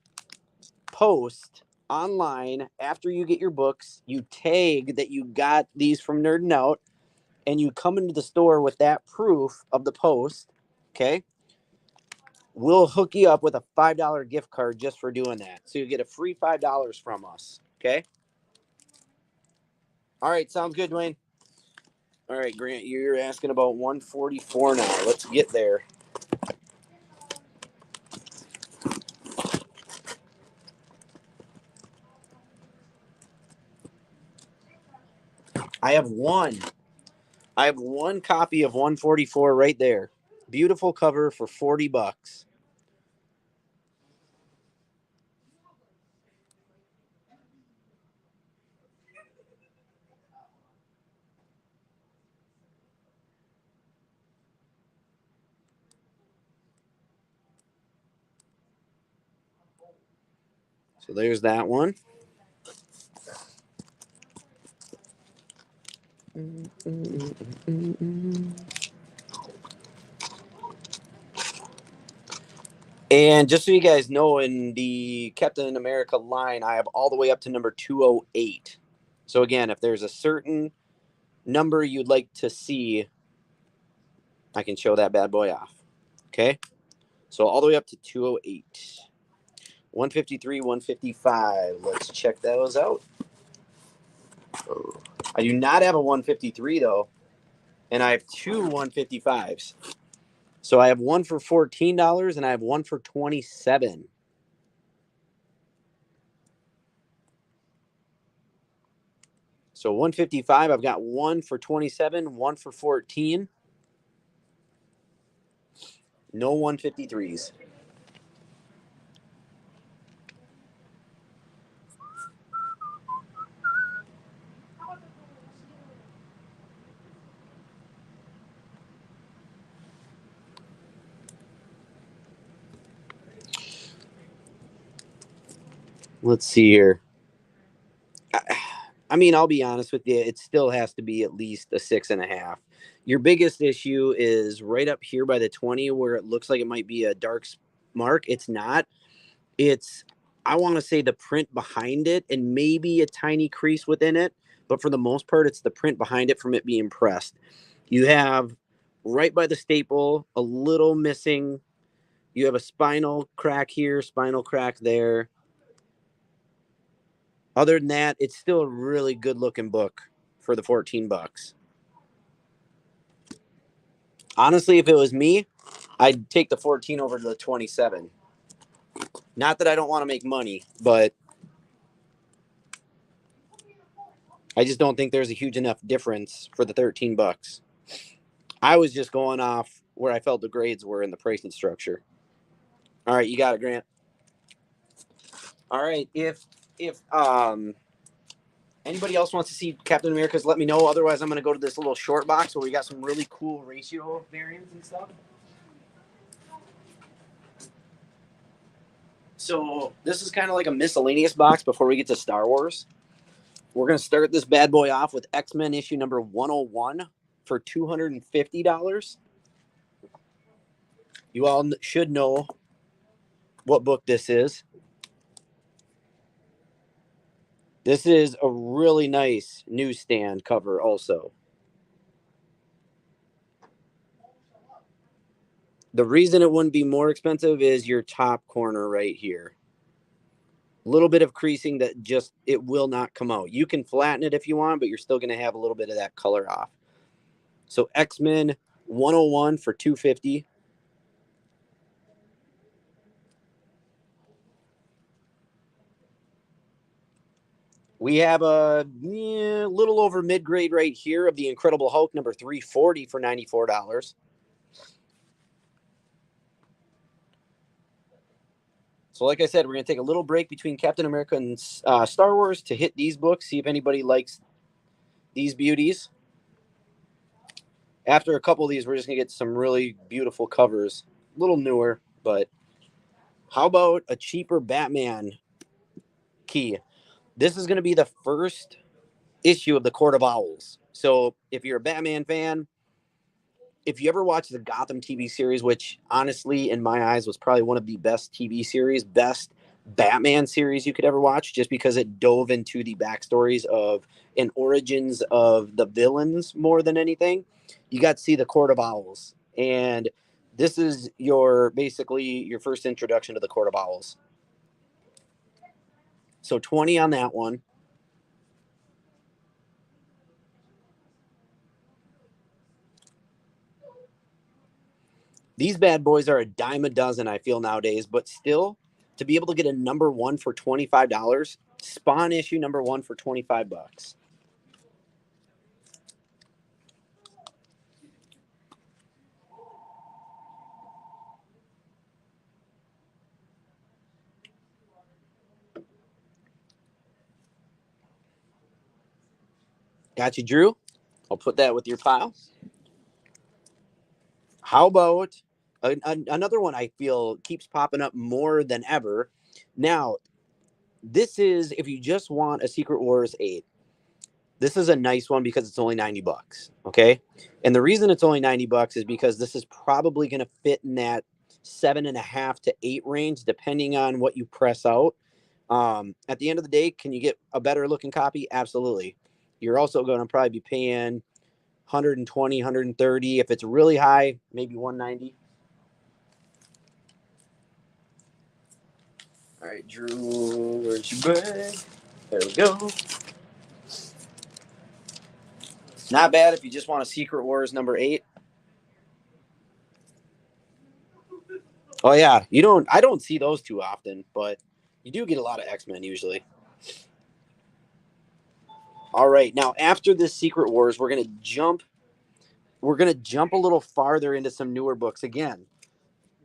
[SPEAKER 1] post online after you get your books, you tag that you got these from NerdinOut, and you come into the store with that proof of the post, okay, we'll hook you up with a $5 gift card just for doing that. So you get a free $5 from us, okay? All right, sounds good, Dwayne. All right, Grant, you're asking about 144 now. Let's get there. I have one. I have one copy of 144 right there. Beautiful cover for $40. So there's that one. And just so you guys know, in the Captain America line, I have all the way up to number 208. So again, if there's a certain number you'd like to see, I can show that bad boy off. Okay? So all the way up to 208. 153, 155. Let's check those out. I do not have a 153 though, and I have two 155s. So I have one for $14 and I have one for $27. So 155, I've got one for 27, one for 14. No 153s. Let's see here. I mean, I'll be honest with you. It still has to be at least a 6.5. Your biggest issue is right up here by the 20 where it looks like it might be a dark mark. It's not. It's, I want to say, the print behind it and maybe a tiny crease within it. But for the most part, it's the print behind it from it being pressed. You have right by the staple a little missing. You have a spinal crack here, spinal crack there. Other than that, it's still a really good looking book for the $14. Honestly, if it was me, I'd take the 14 over to the 27. Not that I don't want to make money, but I just don't think there's a huge enough difference for the $13. I was just going off where I felt the grades were in the pricing structure. All right, you got it, Grant. All right, if anybody else wants to see Captain America's, let me know. Otherwise, I'm going to go to this little short box where we got some really cool ratio variants and stuff. So this is kind of like a miscellaneous box before we get to Star Wars. We're going to start this bad boy off with X-Men issue number 101 for $250. You all should know what book this is. This is a really nice newsstand cover also. The reason it wouldn't be more expensive is your top corner right here. A little bit of creasing that just, it will not come out. You can flatten it if you want, but you're still going to have a little bit of that color off. So X-Men 101 for $250. We have a little over mid-grade right here of the Incredible Hulk number 340 for $94. So like I said, we're going to take a little break between Captain America and Star Wars to hit these books, see if anybody likes these beauties. After a couple of these, we're just going to get some really beautiful covers. A little newer, but how about a cheaper Batman key? This is going to be the first issue of the Court of Owls. So if you're a Batman fan, if you ever watch the Gotham TV series, which honestly, in my eyes, was probably one of the best TV series, best Batman series you could ever watch, just because it dove into the backstories of and origins of the villains more than anything. You got to see the Court of Owls. And this is basically your first introduction to the Court of Owls. So 20 on that one. These bad boys are a dime a dozen, I feel, nowadays, but still, to be able to get a number one for $25, Spawn issue number one for $25. Got you, Drew? I'll put that with your pile. How about another one I feel keeps popping up more than ever? Now, this is if you just want a Secret Wars 8. This is a nice one because it's only $90. Okay. And the reason it's only $90 is because this is probably going to fit in that 7.5 to 8 range, depending on what you press out. At the end of the day, can you get a better looking copy? Absolutely. You're also going to probably be paying 120, 130. If it's really high, maybe 190. All right, Drew, where's your bag? There we go. Not bad if you just want a Secret Wars number 8. Oh yeah, I don't see those too often, but you do get a lot of X-Men usually. All right, now after this Secret Wars, we're gonna jump a little farther into some newer books again.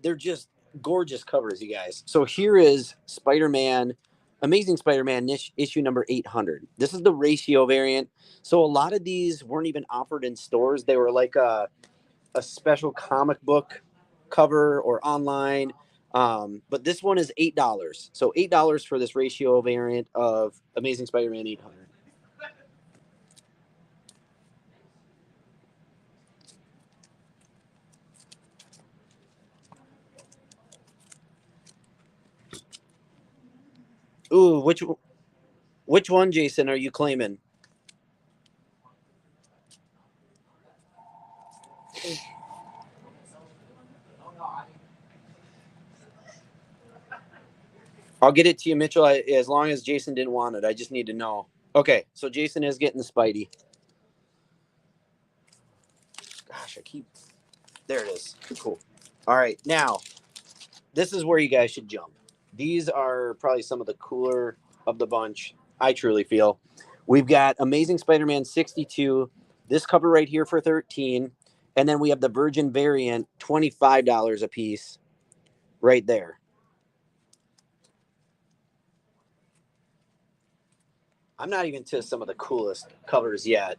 [SPEAKER 1] They're just gorgeous covers, you guys. So here is Spider-Man, Amazing Spider-Man issue number 800. This is the ratio variant. So a lot of these weren't even offered in stores. They were like a special comic book cover or online. But this one is $8. So $8 for this ratio variant of Amazing Spider-Man 800. Ooh, which one, Jason, are you claiming? I'll get it to you, Mitchell, as long as Jason didn't want it. I just need to know. Okay, so Jason is getting the Spidey. Gosh, there it is. Cool. All right, now, this is where you guys should jump. These are probably some of the cooler of the bunch, I truly feel. We've got Amazing Spider-Man 62, this cover right here for 13, and then we have the Virgin variant, $25 a piece right there. I'm not even to some of the coolest covers yet.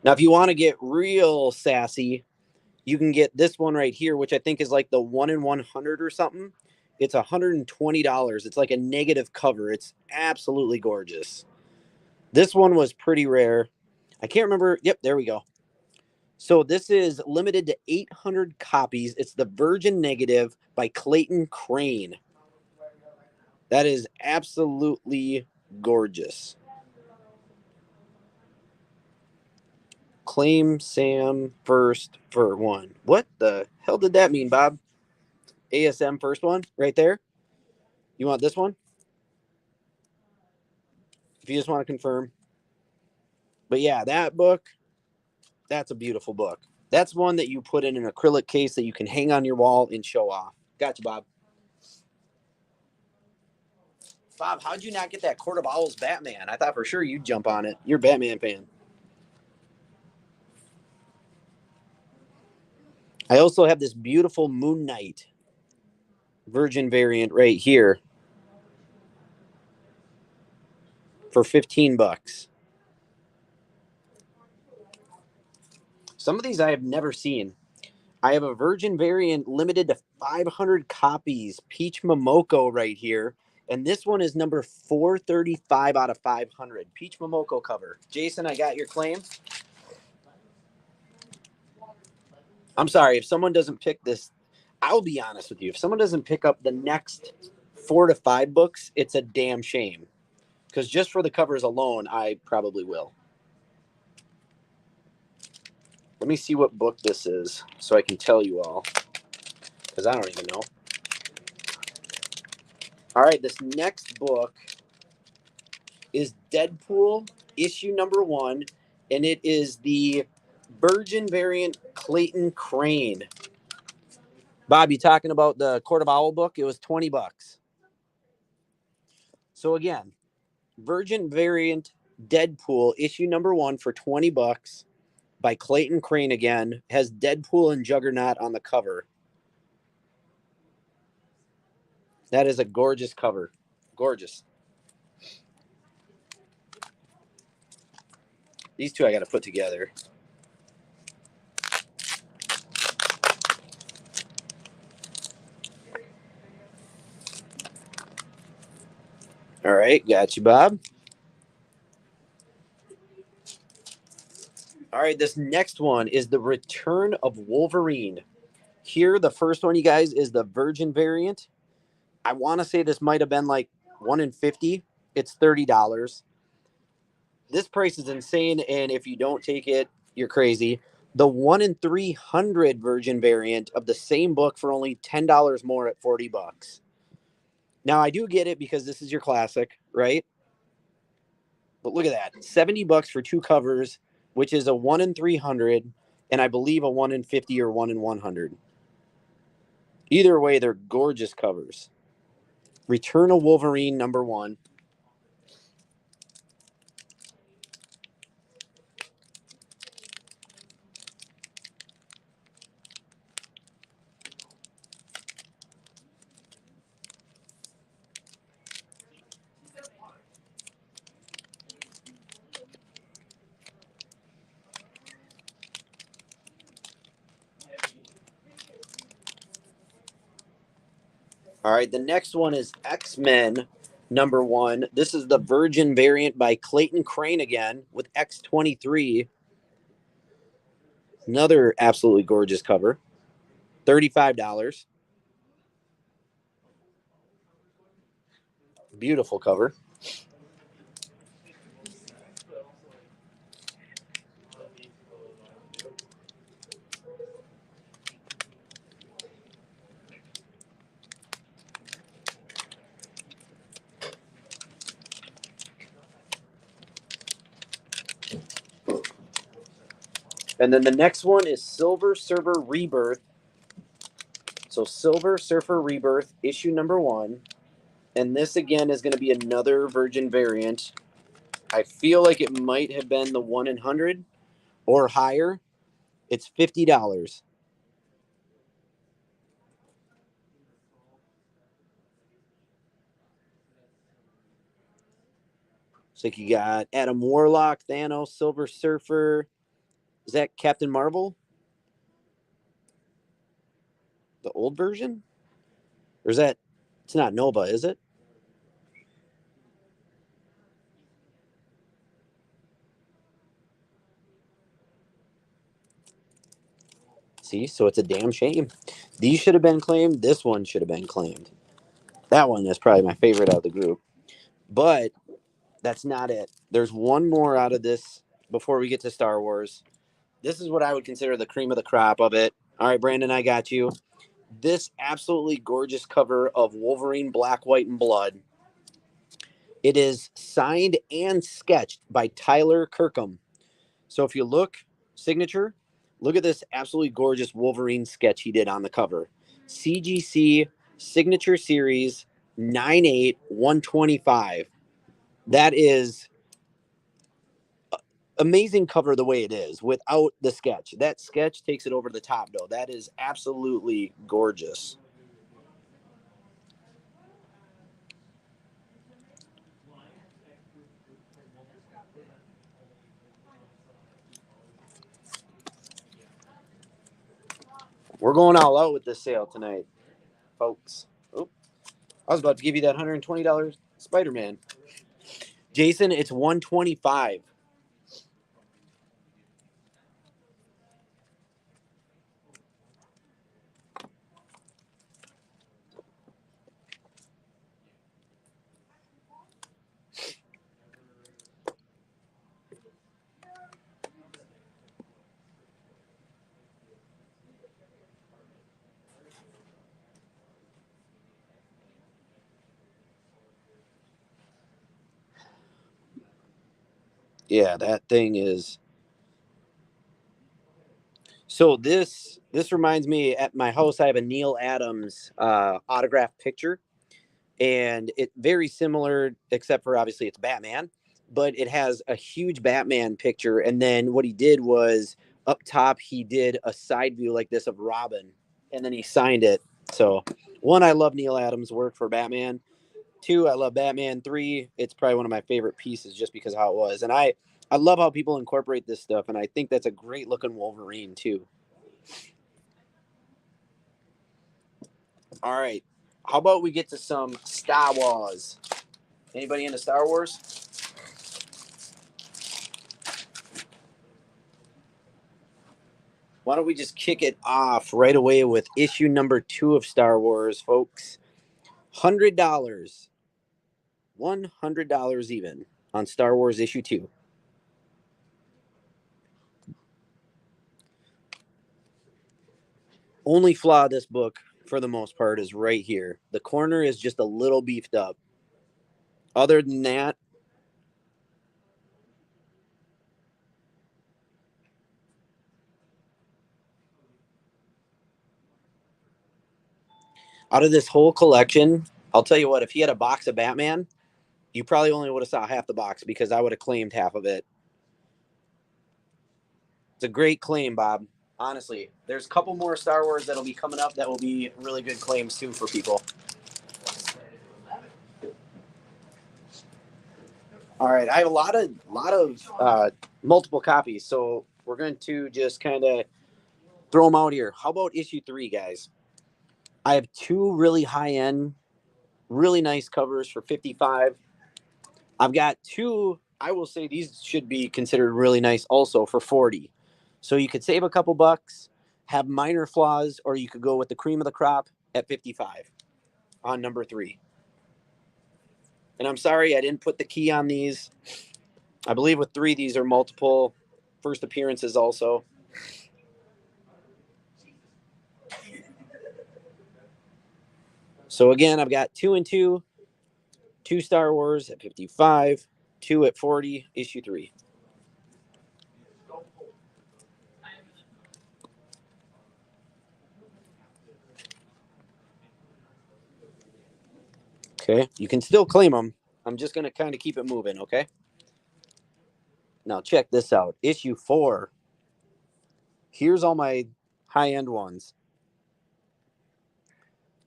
[SPEAKER 1] Now, if you want to get real sassy, you can get this one right here, which I think is like the 1 in 100 or something. It's $120. It's like a negative cover. It's absolutely gorgeous. This one was pretty rare. I can't remember. Yep, there we go. So this is limited to 800 copies. It's the Virgin Negative by Clayton Crane. That is absolutely gorgeous. Claim Sam first for one. What the hell did that mean, Bob? ASM first one right there. You want this one? If you just want to confirm. But yeah, that book, that's a beautiful book. That's one that you put in an acrylic case that you can hang on your wall and show off. Gotcha, Bob. Bob, how'd you not get that Court of Owls Batman? I thought for sure you'd jump on it. You're a Batman fan. I also have this beautiful Moon Knight Virgin variant right here for $15. Some of these I have never seen. I have a Virgin variant limited to 500 copies, Peach Momoko right here. And this one is number 435 out of 500. Peach Momoko cover. Jason, I got your claim. I'm sorry, if someone doesn't pick this, I'll be honest with you. If someone doesn't pick up the next 4 to 5 books, it's a damn shame. Because just for the covers alone, I probably will. Let me see what book this is so I can tell you all. Because I don't even know. All right, this next book is Deadpool, issue number 1. And it is the Virgin variant Clayton Crane. Bob, you talking about the Court of Owl book? It was $20. So again, Virgin variant Deadpool, issue number 1 for $20 by Clayton Crane again. Has Deadpool and Juggernaut on the cover. That is a gorgeous cover. Gorgeous. These two I got to put together. All right, got you, Bob. All right, this next one is the Return of Wolverine. Here, the first one, you guys, is the Virgin variant. I want to say this might have been like 1 in 50. It's $30. This price is insane, and if you don't take it, you're crazy. The 1 in 300 Virgin variant of the same book for only $10 more at $40. Now, I do get it because this is your classic, right? But look at that. $70 for 2 covers, which is a 1 in 300, and I believe a 1 in 50 or 1 in 100. Either way, they're gorgeous covers. Return of Wolverine number 1. All right, the next one is X-Men number 1. This is the Virgin variant by Clayton Crane again with X-23. Another absolutely gorgeous cover. $35. Beautiful cover. And then the next one is Silver Surfer Rebirth. So Silver Surfer Rebirth, issue number 1. And this again is going to be another Virgin variant. I feel like it might have been the 1 in 100 or higher. It's $50. So you got Adam Warlock, Thanos, Silver Surfer. Is that Captain Marvel? The old version? Or is that, it's not Nova, is it? See, so it's a damn shame. These should have been claimed. This one should have been claimed. That one is probably my favorite out of the group. But that's not it. There's one more out of this before we get to Star Wars. This is what I would consider the cream of the crop of it. All right, Brandon, I got you. This absolutely gorgeous cover of Wolverine Black, White, and Blood. It is signed and sketched by Tyler Kirkham. So if you look, signature, look at this absolutely gorgeous Wolverine sketch he did on the cover. CGC Signature Series 98125. That is amazing cover the way it is without the sketch. That sketch takes it over the top, though. That is absolutely gorgeous. We're going all out with this sale tonight, folks. Oh, I was about to give you that $120 Spider-Man. Jason, it's $125. Yeah, that thing is. So this reminds me, at my house I have a Neil Adams autographed picture, and it very similar except for obviously it's Batman, but it has a huge Batman picture, and then what he did was up top he did a side view like this of Robin, and then he signed it. So one, I love Neil Adams' work for Batman. Two, I love Batman. Three, it's probably one of my favorite pieces just because of how it was. And I love how people incorporate this stuff, and I think that's a great looking Wolverine too. All right. How about we get to some Star Wars? Anybody into Star Wars? Why don't we just kick it off right away with issue number 2 of Star Wars, folks? $100. $100 even on Star Wars issue 2. Only flaw of this book, for the most part, is right here. The corner is just a little beefed up. Other than that, out of this whole collection, I'll tell you what, if he had a box of Batman, you probably only would have saw half the box because I would have claimed half of it. It's a great claim, Bob. Honestly, there's a couple more Star Wars that'll be coming up that will be really good claims too for people. All right, I have a lot of multiple copies, so we're going to just kind of throw them out here. How about issue 3, guys? I have two really high end, really nice covers for 55. I've got two. I will say these should be considered really nice also for 40. So you could save a couple bucks, have minor flaws, or you could go with the cream of the crop at 55 on number 3. And I'm sorry I didn't put the key on these. I believe with 3, these are multiple first appearances also. So again, I've got 2 and 2, 2 Star Wars at 55, 2 at 40, issue 3. Okay, you can still claim them. I'm just going to kind of keep it moving, okay? Now check this out. Issue 4. Here's all my high-end ones.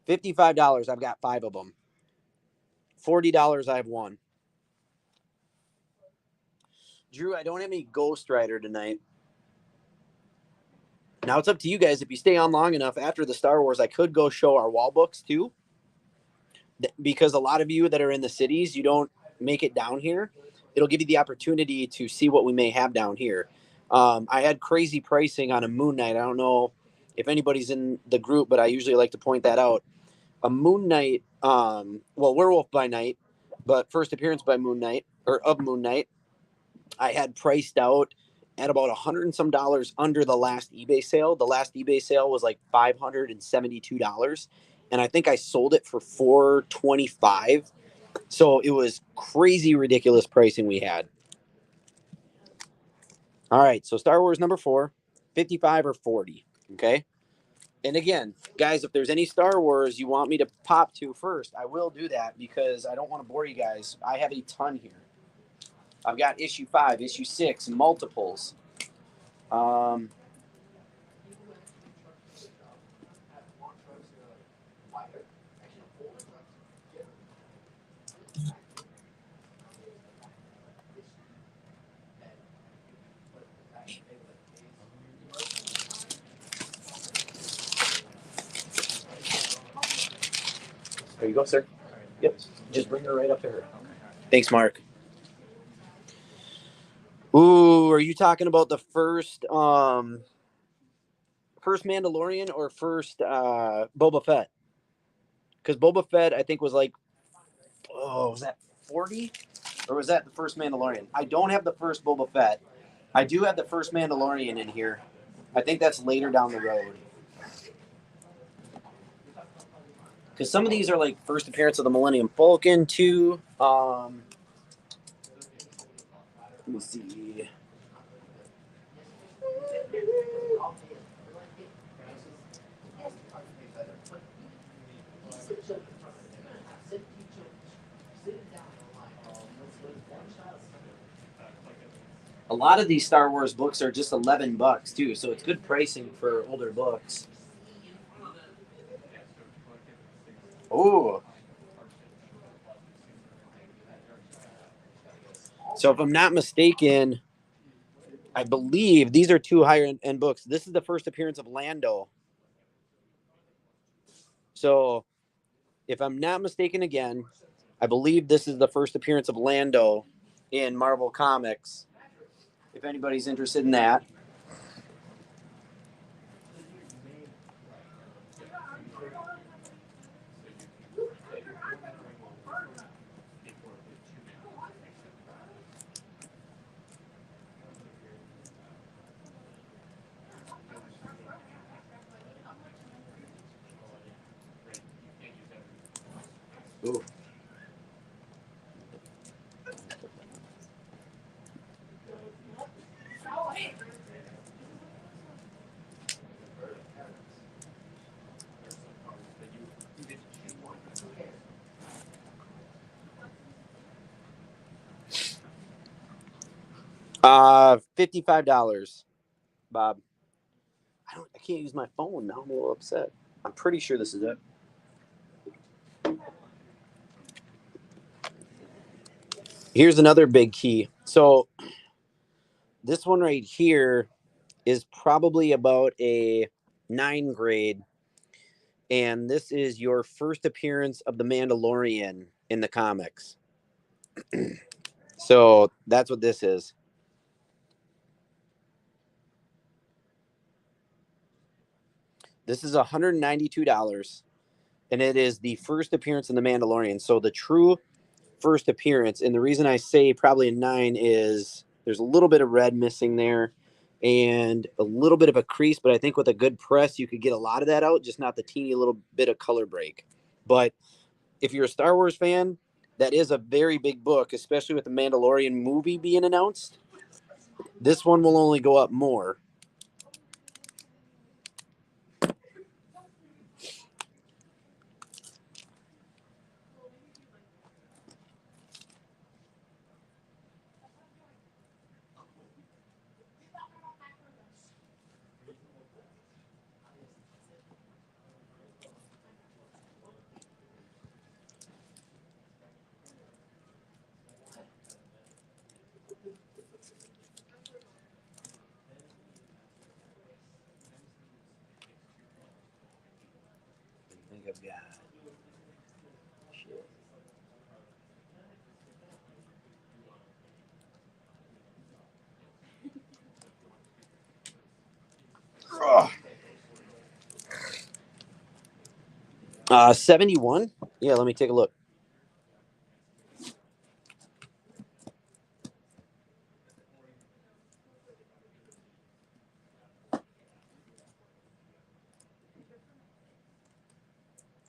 [SPEAKER 1] $55, I've got 5 of them. $40, I have 1. Drew, I don't have any Ghost Rider tonight. Now it's up to you guys. If you stay on long enough after the Star Wars, I could go show our wall books too. Because a lot of you that are in the cities, you don't make it down here. It'll give you the opportunity to see what we may have down here. I had crazy pricing on a Moon Knight. I don't know if anybody's in the group, but I usually like to point that out. A Moon Knight, Werewolf by Night, but first appearance by Moon Knight, or of Moon Knight, I had priced out at about $100 and some under the last eBay sale. The last eBay sale was like $572, and I think I sold it for $425. So it was crazy ridiculous pricing we had. All right, so Star Wars number 4, 55 or 40. Okay. And again, guys, if there's any Star Wars you want me to pop to first, I will do that because I don't want to bore you guys. I have a ton here. I've got issue 5, issue 6, multiples. There you go, sir. Yep. Just bring her right up to her. Thanks, Mark. Ooh, are you talking about the first Mandalorian or first Boba Fett? Because Boba Fett, I think, was like, was that 40? Or was that the first Mandalorian? I don't have the first Boba Fett. I do have the first Mandalorian in here. I think that's later down the road. Because some of these are like first appearance of the Millennium Falcon too. Let me see. A lot of these Star Wars books are just $11 too, so it's good pricing for older books. Oh. So if I'm not mistaken, I believe these are two higher end books. This is the first appearance of Lando. So if I'm not mistaken again, I believe this is the first appearance of Lando in Marvel Comics. If anybody's interested in that. Ooh. $55, Bob. I can't use my phone now. I'm a little upset. I'm pretty sure this is it. Here's another big key. So this one right here is probably about a 9 grade. And this is your first appearance of the Mandalorian in the comics. So that's what this is. This is $192, and it is the first appearance in the Mandalorian. So the true first appearance, and the reason I say probably a 9 is there's a little bit of red missing there and a little bit of a crease, but I think with a good press you could get a lot of that out, just not the teeny little bit of color break. But if you're a Star Wars fan, that is a very big book, especially with the Mandalorian movie being announced. This one will only go up more. I think I've got shit. Oh. 71. Yeah, let me take a look.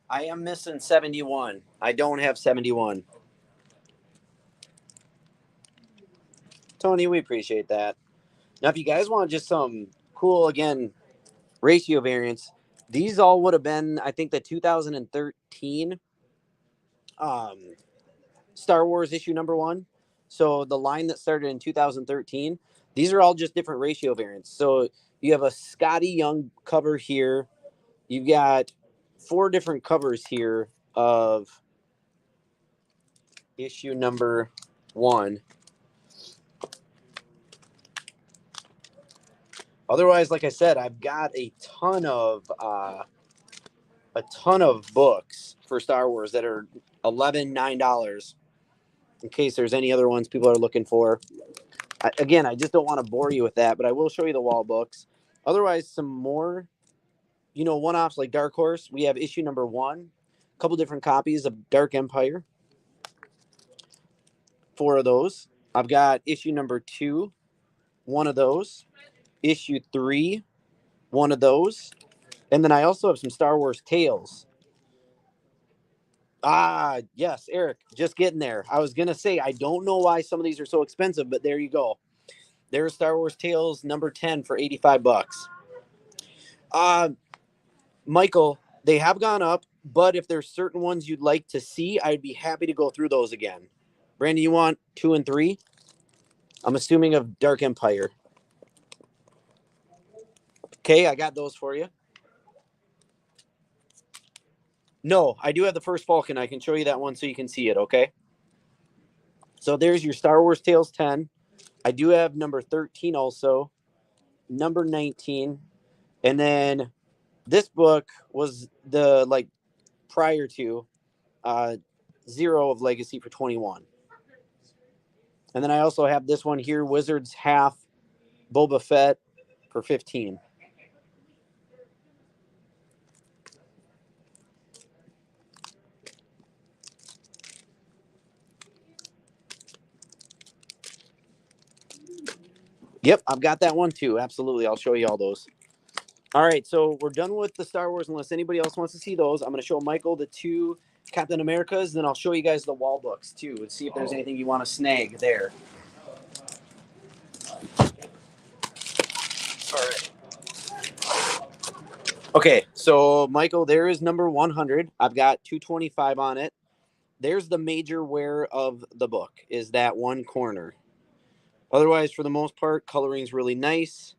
[SPEAKER 1] I am missing 71. I don't have 71. Tony, we appreciate that. Now, if you guys want just some cool, again, ratio variants, these all would have been, I think, the 2013 Star Wars issue #1. So the line that started in 2013, these are all just different ratio variants. So you have a Scotty Young cover here. You've got 4 different covers here of issue #1. Otherwise, like I said, I've got a ton of books for Star Wars that are $9 in case there's any other ones people are looking for. Again, I just don't want to bore you with that, but I will show you the wall books. Otherwise, some more, one-offs like Dark Horse. We have issue #1, a couple different copies of Dark Empire. 4 of those. I've got issue #2, 1 of those. Issue 3, 1 of those. And then I also have some Star Wars Tales. Yes, Eric, just getting there. I was going to say, I don't know why some of these are so expensive, but there you go. There's Star Wars Tales number 10 for 85 bucks. Michael, they have gone up, but if there's certain ones you'd like to see, I'd be happy to go through those again. Brandon, you want 2 and 3? I'm assuming of Dark Empire. Okay, I got those for you. No, I do have the first Falcon. I can show you that one so you can see it, okay? So there's your Star Wars Tales 10. I do have number 13 also, number 19. And then this book was the, like, prior to Zero of Legacy for 21. And then I also have this one here, Wizards Half Boba Fett for 15. Yep, I've got that one too. Absolutely. I'll show you all those. All right, so we're done with the Star Wars. Unless anybody else wants to see those, I'm going to show Michael the 2 Captain Americas. Then I'll show you guys the wall books too and see if there's anything you want to snag there. All right. Okay, so Michael, there is number 100. I've got 225 on it. There's the major wear of the book, is that one corner. Otherwise, for the most part, coloring's really nice.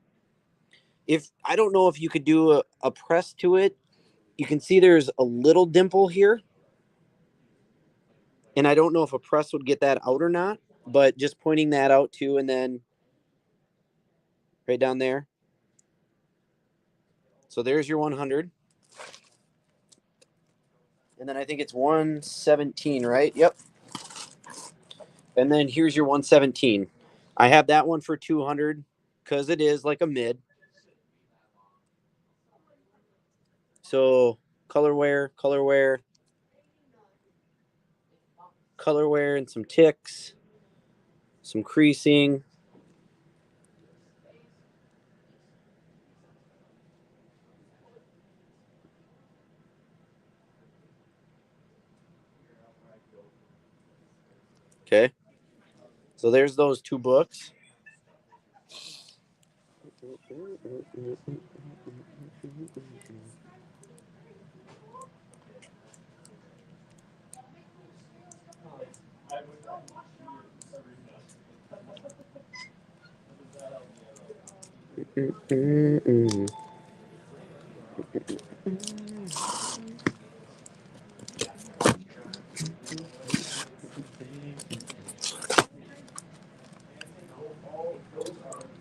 [SPEAKER 1] If I don't know if you could do a press to it, you can see there's a little dimple here. And I don't know if a press would get that out or not, but just pointing that out too, and then right down there. So there's your 100. And then I think it's 117, right? Yep. And then here's your 117. I have that one for 200 because it is like a mid. So color wear, and some ticks, some creasing. Okay. So there's those 2 books.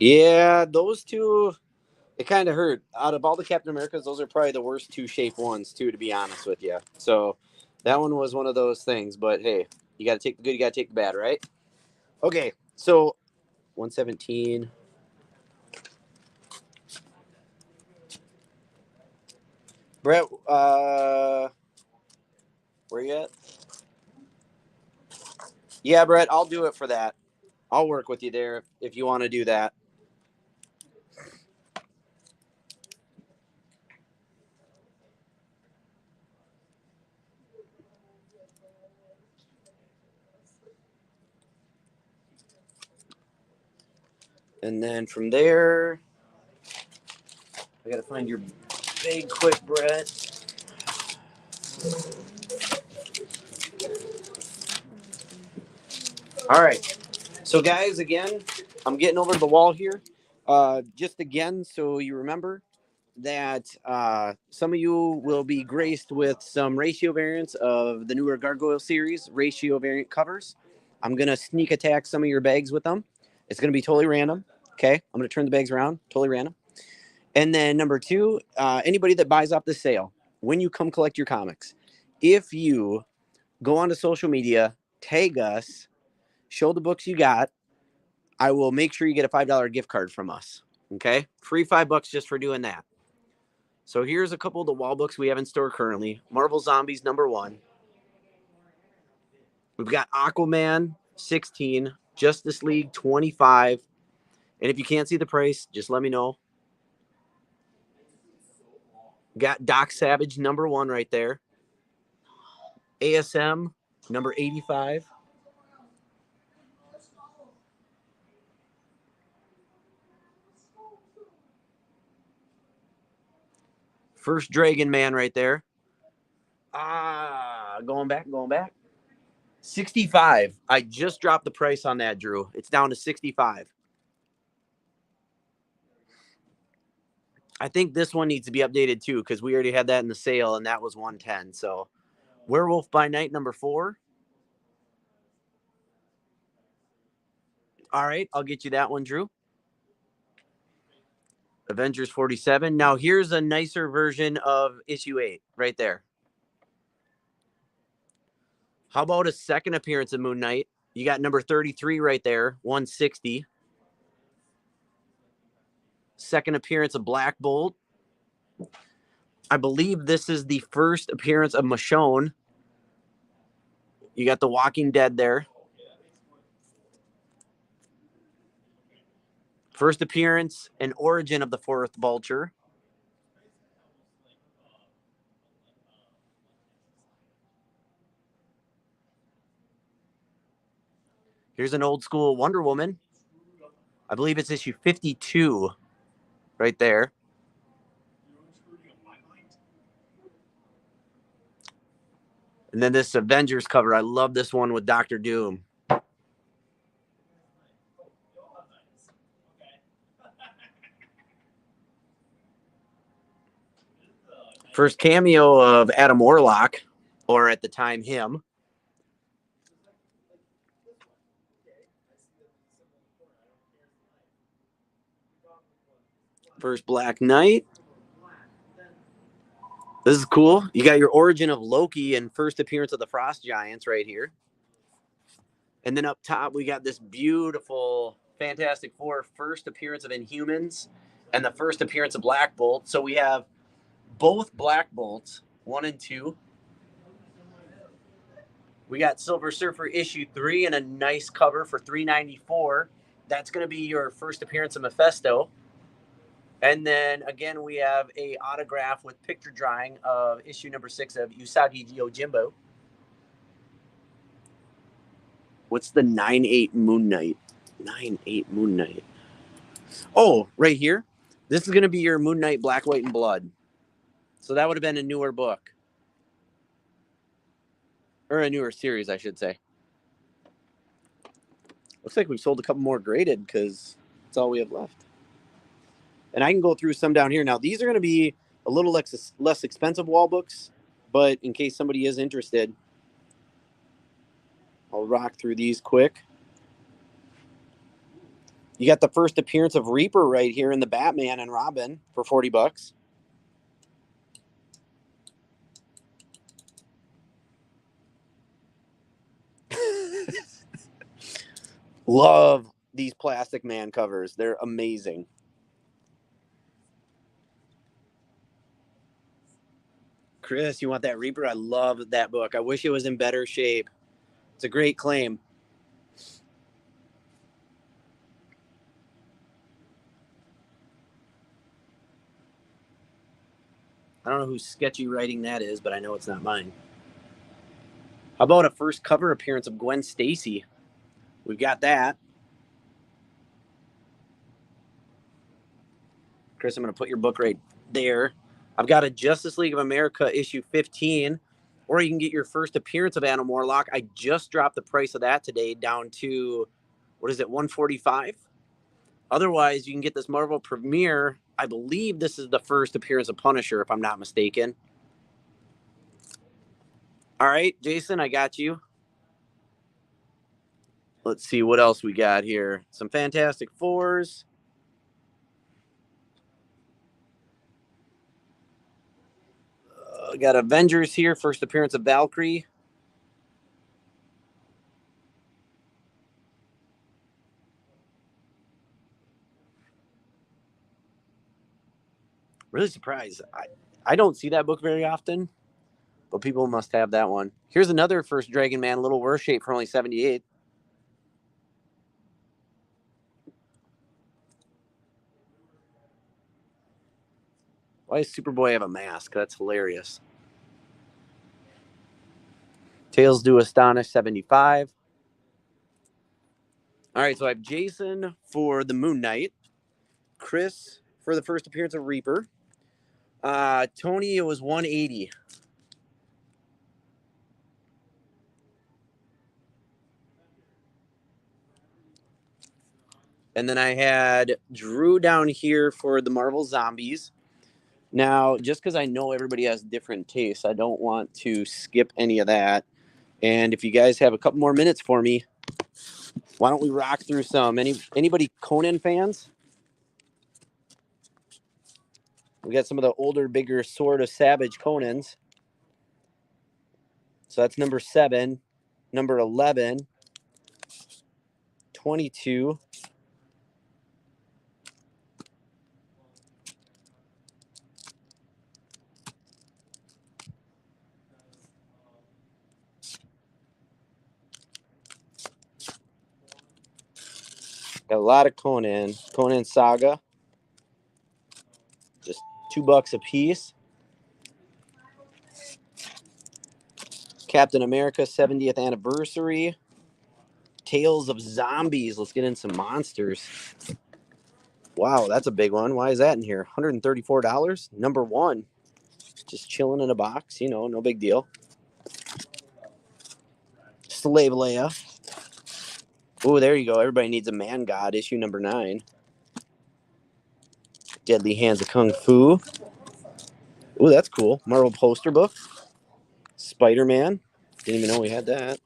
[SPEAKER 1] Yeah, those 2, it kind of hurt. Out of all the Captain Americas, those are probably the worst 2 shape ones too, to be honest with you. So that one was one of those things. But hey, you got to take the good, you got to take the bad, right? Okay, so 117. Brett, where you at? Yeah, Brett, I'll do it for that. I'll work with you there if you want to do that. And then from there, I got to find your big quick, Brett. All right. So, guys, again, I'm getting over to the wall here. Just again, so you remember that some of you will be graced with some ratio variants of the newer Gargoyle series, ratio variant covers. I'm going to sneak attack some of your bags with them. It's going to be totally random. Okay. I'm going to turn the bags around, totally random. And then number 2, anybody that buys off the sale, when you come collect your comics, if you go onto social media, tag us, show the books you got, I will make sure you get a $5 gift card from us. Okay. Free $5 just for doing that. So here's a couple of the wall books we have in store currently. Marvel Zombies number 1. We've got Aquaman 16, Justice League 25. And if you can't see the price, just let me know. Got Doc Savage number 1 right there. ASM number 85. First Dragon Man right there. Going back. 65. I just dropped the price on that, Drew. It's down to 65. I think this one needs to be updated too, because we already had that in the sale and that was 110. So Werewolf by Night number 4. All right, I'll get you that one, Drew. Avengers 47. Now here's a nicer version of issue 8 right there. How about a second appearance of Moon Knight? You got number 33 right there, 160. Second appearance of Black Bolt. I believe this is the first appearance of Michonne. You got the Walking Dead there. First appearance and origin of the Fourth Vulture. Here's an old school Wonder Woman. I believe it's issue 52 right there. And then this Avengers cover. I love this one with Dr. Doom. First cameo of Adam Warlock, or at the time him. First Black Knight. This is cool. You got your origin of Loki and first appearance of the Frost Giants right here. And then up top, we got this beautiful Fantastic Four first appearance of Inhumans and the first appearance of Black Bolt. So we have both Black Bolts, 1 and 2. We got Silver Surfer issue 3 and a nice cover for $3.94. That's going to be your first appearance of Mephisto. And then again, we have a autograph with picture drawing of issue number 6 of Usagi Yojimbo. What's the 9/8 Moon Knight? 9/8 Moon Knight. Oh, right here. This is going to be your Moon Knight Black, White, and Blood. So that would have been a newer book. Or a newer series, I should say. Looks like we've sold a couple more graded because that's all we have left. And I can go through some down here. Now, these are going to be a little less expensive wall books, but in case somebody is interested, I'll rock through these quick. You got the first appearance of Reaper right here in the Batman and Robin for $40. Love these Plastic Man covers. They're amazing. Chris, you want that Reaper? I love that book. I wish it was in better shape. It's a great claim. I don't know whose sketchy writing that is, but I know it's not mine. How about a first cover appearance of Gwen Stacy? We've got that. Chris, I'm going to put your book right there. I've got a Justice League of America issue 15, or you can get your first appearance of Adam Warlock. I just dropped the price of that today down to, what is it, $145? Otherwise, you can get this Marvel Premiere. I believe this is the first appearance of Punisher, if I'm not mistaken. All right, Jason, I got you. Let's see what else we got here. Some Fantastic Fours. Got Avengers here. First appearance of Valkyrie. Really surprised. I don't see that book very often, but people must have that one. Here's another first Dragon Man, a little worse shape for only $78. Why does Superboy have a mask? That's hilarious. Tails do Astonish 75. All right, so I have Jason for the Moon Knight, Chris for the first appearance of Reaper. Tony, it was 180. And then I had Drew down here for the Marvel Zombies. Now, just because I know everybody has different tastes, I don't want to skip any of that. And if you guys have a couple more minutes for me, why don't we rock through some? Anybody Conan fans? We got some of the older, bigger Sword of Savage Conans. So that's number 7, number 11, 22, got a lot of Conan Saga, just $2 a piece. Captain America 70th anniversary. Tales of Zombies. Let's get in some monsters. Wow, that's a big one. Why is that in here? $134. Number 1. Just chilling in a box, no big deal. Slave Leia. Oh, there you go. Everybody needs a Man God, issue number 9. Deadly Hands of Kung Fu. Oh, that's cool. Marvel poster book. Spider-Man. Didn't even know we had that.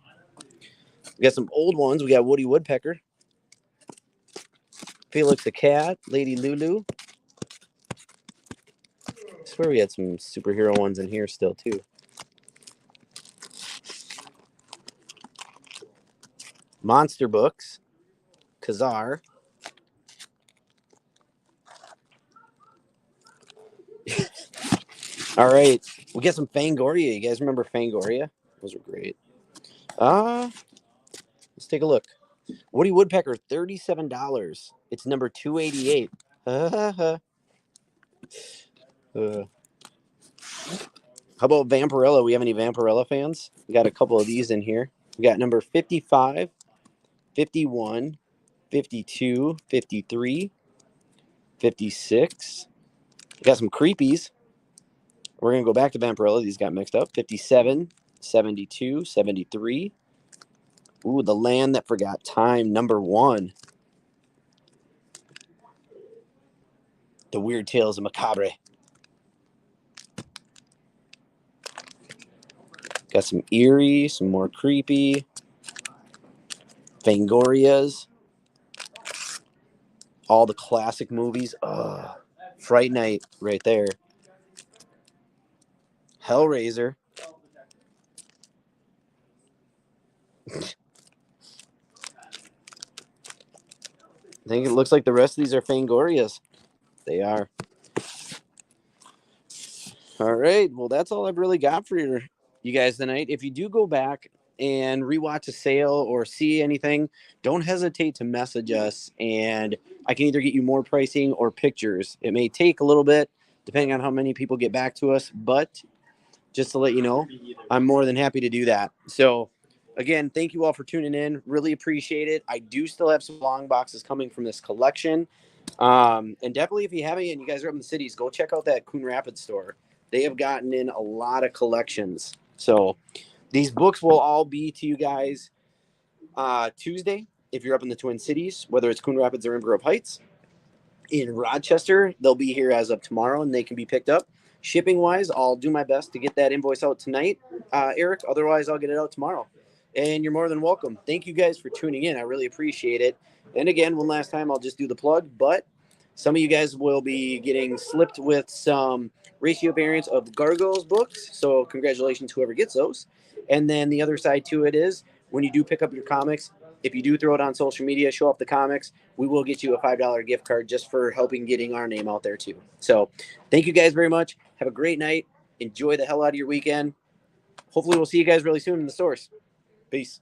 [SPEAKER 1] We got some old ones. We got Woody Woodpecker. Felix the Cat. Lady Lulu. I swear we had some superhero ones in here still, too. Monster books. Kazar. All right. We got some Fangoria. You guys remember Fangoria? Those were great. Let's take a look. Woody Woodpecker, $37. It's number 288. How about Vampirella? We have any Vampirella fans? We got a couple of these in here. We got number 55, 51, 52, 53, 56. We got some creepies. We're going to go back to Vampirella. These got mixed up. 57, 72, 73. Ooh, The Land That Forgot Time, number 1. The Weird Tales of Macabre. Got some eerie, some more creepy. Fangorias. All the classic movies. Fright Night right there. Hellraiser. I think it looks like the rest of these are Fangorias. They are. All right. Well, that's all I've really got for you guys tonight. If you do go back and rewatch a sale or see anything, don't hesitate to message us, and I can either get you more pricing or pictures. It may take a little bit, depending on how many people get back to us, but just to let you know, I'm more than happy to do that. So, again, thank you all for tuning in. Really appreciate it. I do still have some long boxes coming from this collection. And definitely, if you haven't and you guys are up in the cities, go check out that Coon Rapids store. They have gotten in a lot of collections. So these books will all be to you guys Tuesday if you're up in the Twin Cities, whether it's Coon Rapids or Grove Heights. In Rochester, they'll be here as of tomorrow, and they can be picked up. Shipping wise, I'll do my best to get that invoice out tonight, Eric. Otherwise, I'll get it out tomorrow. And you're more than welcome. Thank you guys for tuning in. I really appreciate it. And again, one last time, I'll just do the plug, but some of you guys will be getting slipped with some ratio variants of the Gargoyles books. So congratulations, whoever gets those. And then the other side to it is when you do pick up your comics, if you do throw it on social media, show off the comics, we will get you a $5 gift card just for helping getting our name out there too. So thank you guys very much. Have a great night. Enjoy the hell out of your weekend. Hopefully we'll see you guys really soon in the stores. Peace.